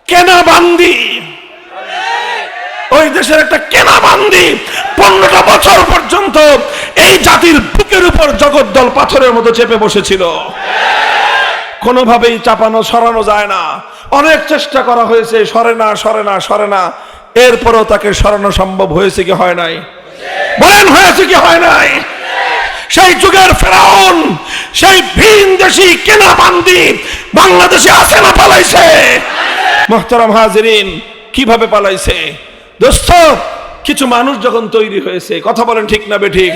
কেনা বান্দি, ওই দেশের একটা কেনা বান্দি 15টা বছর পর্যন্ত এই জাতির বুকের উপর জগদ্দল পাথরের মতো চেপে বসেছিল। কোনোভাবেই চাপানো সরানো যায় না। অনেক চেষ্টা করা হয়েছে, সরে না সরে না সরে না, এরপরও তাকে সরানো সম্ভব হয়েছে কি হয় নাই? বলেন হয়েছে কি হয় নাই? সেই যুগের ফেরাউন, সেই ভিনদেশী কেনা বান্দি বাংলাদেশে আছে না পালাইছে? মুহতারাম হাজিরিন, কিভাবে পালাইছে? দোস্ত, কিছু মানুষ যখন তৈরি হয়েছে, কথা বলেন ঠিক না বেঠিক?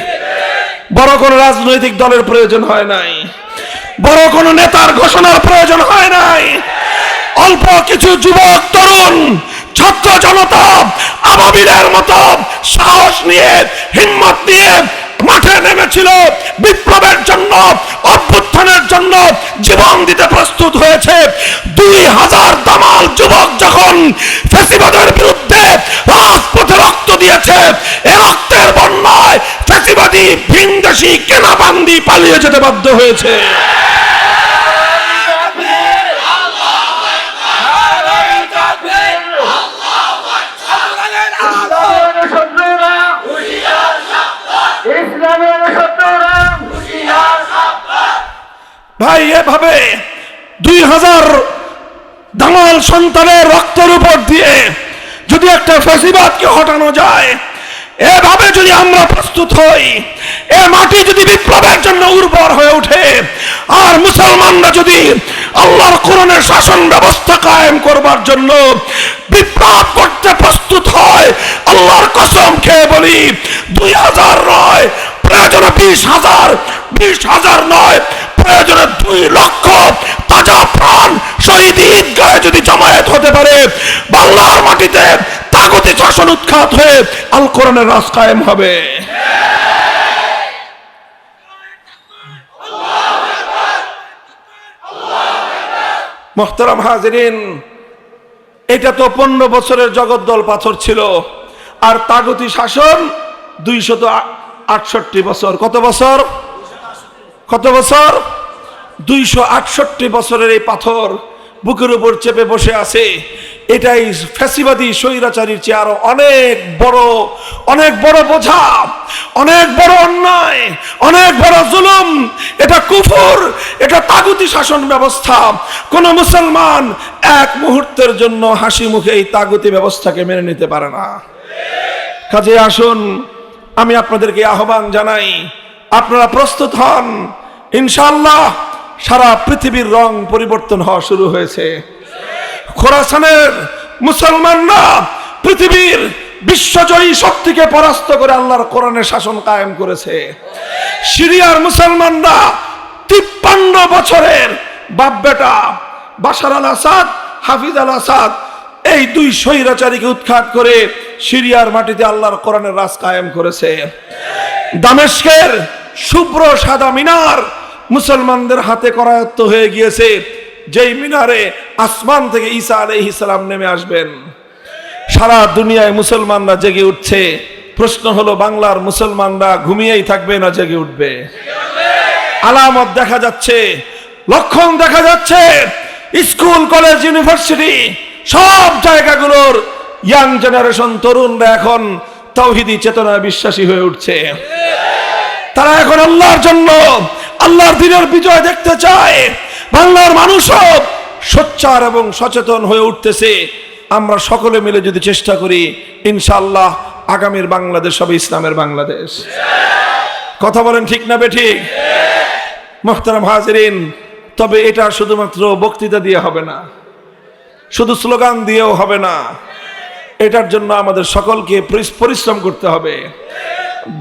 বড় কোন রাজনৈতিক দলের প্রয়োজন হয় নাই, বড় কোন নেতার ঘোষণার প্রয়োজন হয় নাই। অল্প কিছু যুবক তরুণ ছাত্র জনতা আবাবিলের মতো সাহস নিয়ে, হিম্মত নিয়ে মাঠে নেমেছিল, বিপ্লবের জন্য, অভ্যুত্থানের জন্য জীবন দিতে প্রস্তুত হয়েছে। 2000 দামাল যুবক যখন ফ্যাসিবাদের বিরুদ্ধে রাজপথে রক্ত দিয়েছে, এ রক্তের বন্যায় ফ্যাসিবাদী ভিনদেশী কেনাবান্দি পালিয়ে যেতে বাধ্য হয়েছে। ভাই, এভাবে 2000 দামাল সন্তানের রক্তের উপর দিয়ে যদি একটা ফ্যাসিবাদকে হটানো যায়, এভাবে যদি আমরা প্রস্তুত হই, এ মাটি যদি বিপ্লবের জন্য উর্বর হয়ে ওঠে, আর মুসলমানরা যদি আল্লাহর কোরআনের শাসন ব্যবস্থা কায়েম করবার জন্য বিপ্লব করতে প্রস্তুত হয়, আল্লাহর কসম খেয়ে বলি, 2000 নয়, প্রয়োজনে 20,000 নয়, প্রয়োজনে 2 লক্ষ তাজা প্রাণ শহীদ ঈদগাহে যদি জামায়াত হতে পারে, বাংলার মাটিতে তাগুতি শাসন উৎখাত হয়ে আল কোরআনের রাজ কায়েম হবে। মুহতারাম হাজিরিন, এটা তো 15 বছরের জগদ্দল পাথর ছিল, আর তাগুতি শাসন 268 বছর। কত বছর? কত বছর? 268 বছরের এই পাথর বুকের উপর চেপে বসে আছে। এটাই ফ্যাসিবাদী স্বৈরাচারীর চেয়ে আরো অনেক বড় বোঝা, অনেক বড় অন্যায়, অনেক বড় জুলুম। এটা কুফর, এটা তাগুতি শাসন ব্যবস্থা। কোন মুসলমান এক মুহূর্তের জন্য হাসি মুখে এই তাগুতি ব্যবস্থাকে মেনে নিতে পারে না। কাজে আসুন, আমি আপনাদেরকে আহ্বান জানাই, আপনারা প্রস্তুত হন। ইনশাআল্লাহ সারা পৃথিবীর রং পরিবর্তন হওয়া শুরু হয়েছে। খোরাসানের মুসলমানরা পৃথিবীর বিশ্বজয়ী শক্তিকে পরাস্ত করে আল্লাহর কোরআনের শাসন কায়েম করেছে। সিরিয়ার মুসলমানরা 53 বছরের বাপ বেটা বাশার আল আসাদ, হাফিজ আল আসাদ, এই 2 স্বৈরাচারীকে উৎখাত করে সিরিয়ার মাটিতে আল্লাহর কোরআনের রাজ কায়েম করেছে। দামেস্কের শুভ্র সাদা মিনার মুসলমানদের হাতে করায়ত্ত হয়ে গিয়েছে, যেই মিনারে আসমান থেকে ঈসা আলাইহিস সালাম নেমে আসবেন। সারা দুনিয়ায় মুসলমানরা জেগে উঠছে। প্রশ্ন হলো, বাংলার মুসলমানরা ঘুমিয়েই থাকবে না জেগে উঠবে? আলামত দেখা যাচ্ছে, লক্ষণ দেখা যাচ্ছে। স্কুল, কলেজ, ইউনিভার্সিটি সব জায়গাগুলোর ইয়াং জেনারেশন তরুণরা এখন তাওহীদি চেতনায় বিশ্বাসী হয়ে উঠছে। তারা এখন আল্লাহর জন্য, আল্লাহর দ্বীনের বিজয় দেখতে চায়। বাংলার মানুষও সোচ্চার এবং সচেতন হয়ে উঠতেছে। আমরা সকলে মিলে যদি চেষ্টা করি, ইনশাআল্লাহ আগামীর বাংলাদেশ হবে ইসলামের বাংলাদেশ। কথা বলেন ঠিক না বেঠিক? মুহতারাম হাজিরিন, তবে এটা শুধুমাত্র বক্তৃতা দিয়ে হবে না, শুধু স্লোগান দিয়েও হবে না। এটার জন্য আমাদের সকলকে পরিশ্রম করতে হবে,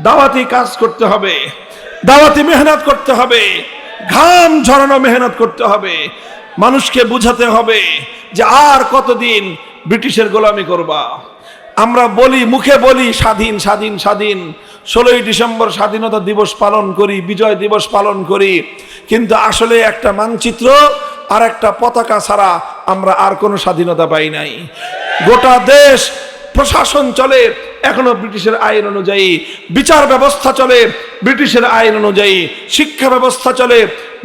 দাওয়াতি কাজ করতে হবে, দাওয়াতি মেহনত করতে হবে, ঘাম ঝরানো মেহনত করতে হবে। মানুষকে বুঝাতে হবে যে আর কতদিন ব্রিটিশের গোলামি করবা। আমরা বলি, মুখে বলি স্বাধীন স্বাধীন স্বাধীন, 16ই ডিসেম্বর স্বাধীনতা দিবস পালন করি, বিজয় দিবস পালন করি, কিন্তু আসলে একটা মানচিত্র আর একটা পতাকা ছাড়া আমরা আর কোনো স্বাধীনতা পাই নাই। গোটা দেশ প্রশাসন চলে এখনো ব্রিটিশের আইন অনুযায়ী, বিচার ব্যবস্থা চলে ব্রিটিশের আইন অনুযায়ী, শিক্ষা ব্যবস্থা চলে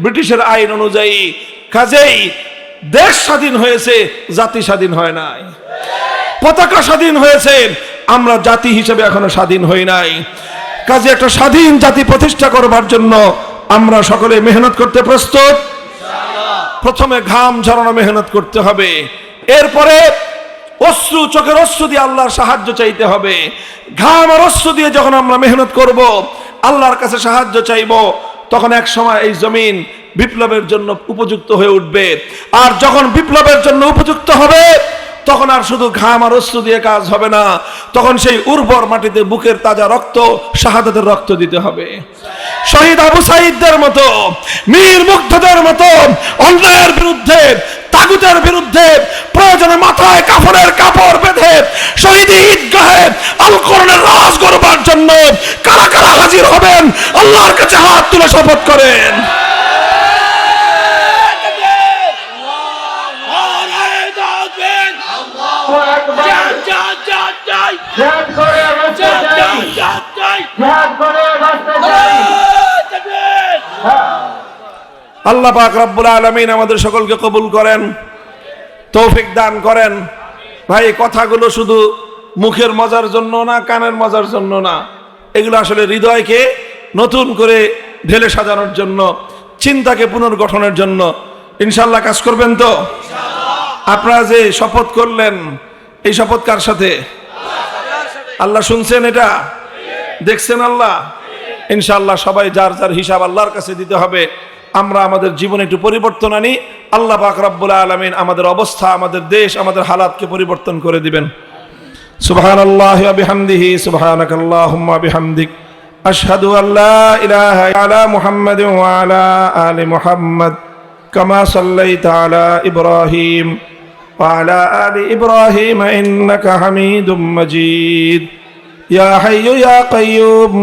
ব্রিটিশের আইন অনুযায়ী। কাজেই দেশ স্বাধীন হয়েছে, জাতি স্বাধীন হয় নাই। পতাকা স্বাধীন হয়েছে, আমরা জাতি হিসেবে এখনো স্বাধীন হই নাই। কাজে একটা স্বাধীন জাতি প্রতিষ্ঠা করবার জন্য আমরা সকলে মেহনত করতে প্রস্তুত। প্রথমে ঘাম ঝরানো মেহনত করতে হবে, এরপরে অশ্রু, চোখের অশ্রু দিয়ে আল্লাহর সাহায্য চাইতে হবে। ঘাম আর অশ্রু দিয়ে যখন আমরা মেহনত করব, আল্লাহর কাছে সাহায্য চাইব, তখন এক সময় এই জমিন বিপ্লবের জন্য উপযুক্ত হয়ে উঠবে। আর যখন বিপ্লবের জন্য উপযুক্ত হবে, তখন আর শুধু ঘাম আর অশ্রু দিয়ে কাজ হবে না, তখন সেই উর্বর মাটিতে বুকের তাজা রক্ত, শাহাদাতের রক্ত দিতে হবে। শহীদ আবু সাঈদদের মতো, মীর মুগ্ধদের মতো অন্যায়ের বিরুদ্ধে, তাগুতের বিরুদ্ধে প্রয়োজনে মাথায় কাফনের কাপড় বেঁধে শহীদ ঈদগাহে আল কোরআনের রাজ করবার জন্য কারা কারা হাজির হবেন, আল্লাহর কাছে হাত তুলে শপথ করেন। আল্লাহ পাক রব্বুল আলামিন আমাদের সকলকে কবুল করেন, তৌফিক দান করেন। ভাই, কথাগুলো শুধু মুখের মজার জন্য না, কানের মজার জন্য না, এগুলো আসলে হৃদয়কে নতুন করে ঢেলে সাজানোর জন্য, চিন্তাকে পুনর্গঠনের জন্য। ইনশাআল্লাহ কাজ করবেন তো? আপনারা যে শপথ করলেন, এই শপথ কার সাথে? আল্লাহ শুনছেন, এটা দেখছেন আল্লাহ। ইনশাআল্লাহ সবাই যার যার হিসাব আল্লাহর কাছে দিতে হবে। আমরা আমাদের জীবনে একটু পরিবর্তন আনি, আল্লাহ পাক রব্বুল আলামিন আমাদের অবস্থা, আমাদের দেশ, আমাদের হালাতকে পরিবর্তন করে দিবেন। সুবহানাল্লাহি ওয়া বিহামদিহি, সুবহানাকাল্লাহুম্মা বিহামদিক, আশহাদু আল্লা ইলাহা ইল্লা মুহাম্মাদিন ওয়া আলা আলি মুহাম্মাদ কামা সাল্লাইতা আলা ইব্রাহিম ওয়া আলা আলি ইব্রাহিম ইন্নাকা হামিদুম মাজিদ। ইয়া হাইয়্যু ইয়া কাইয়্যুম।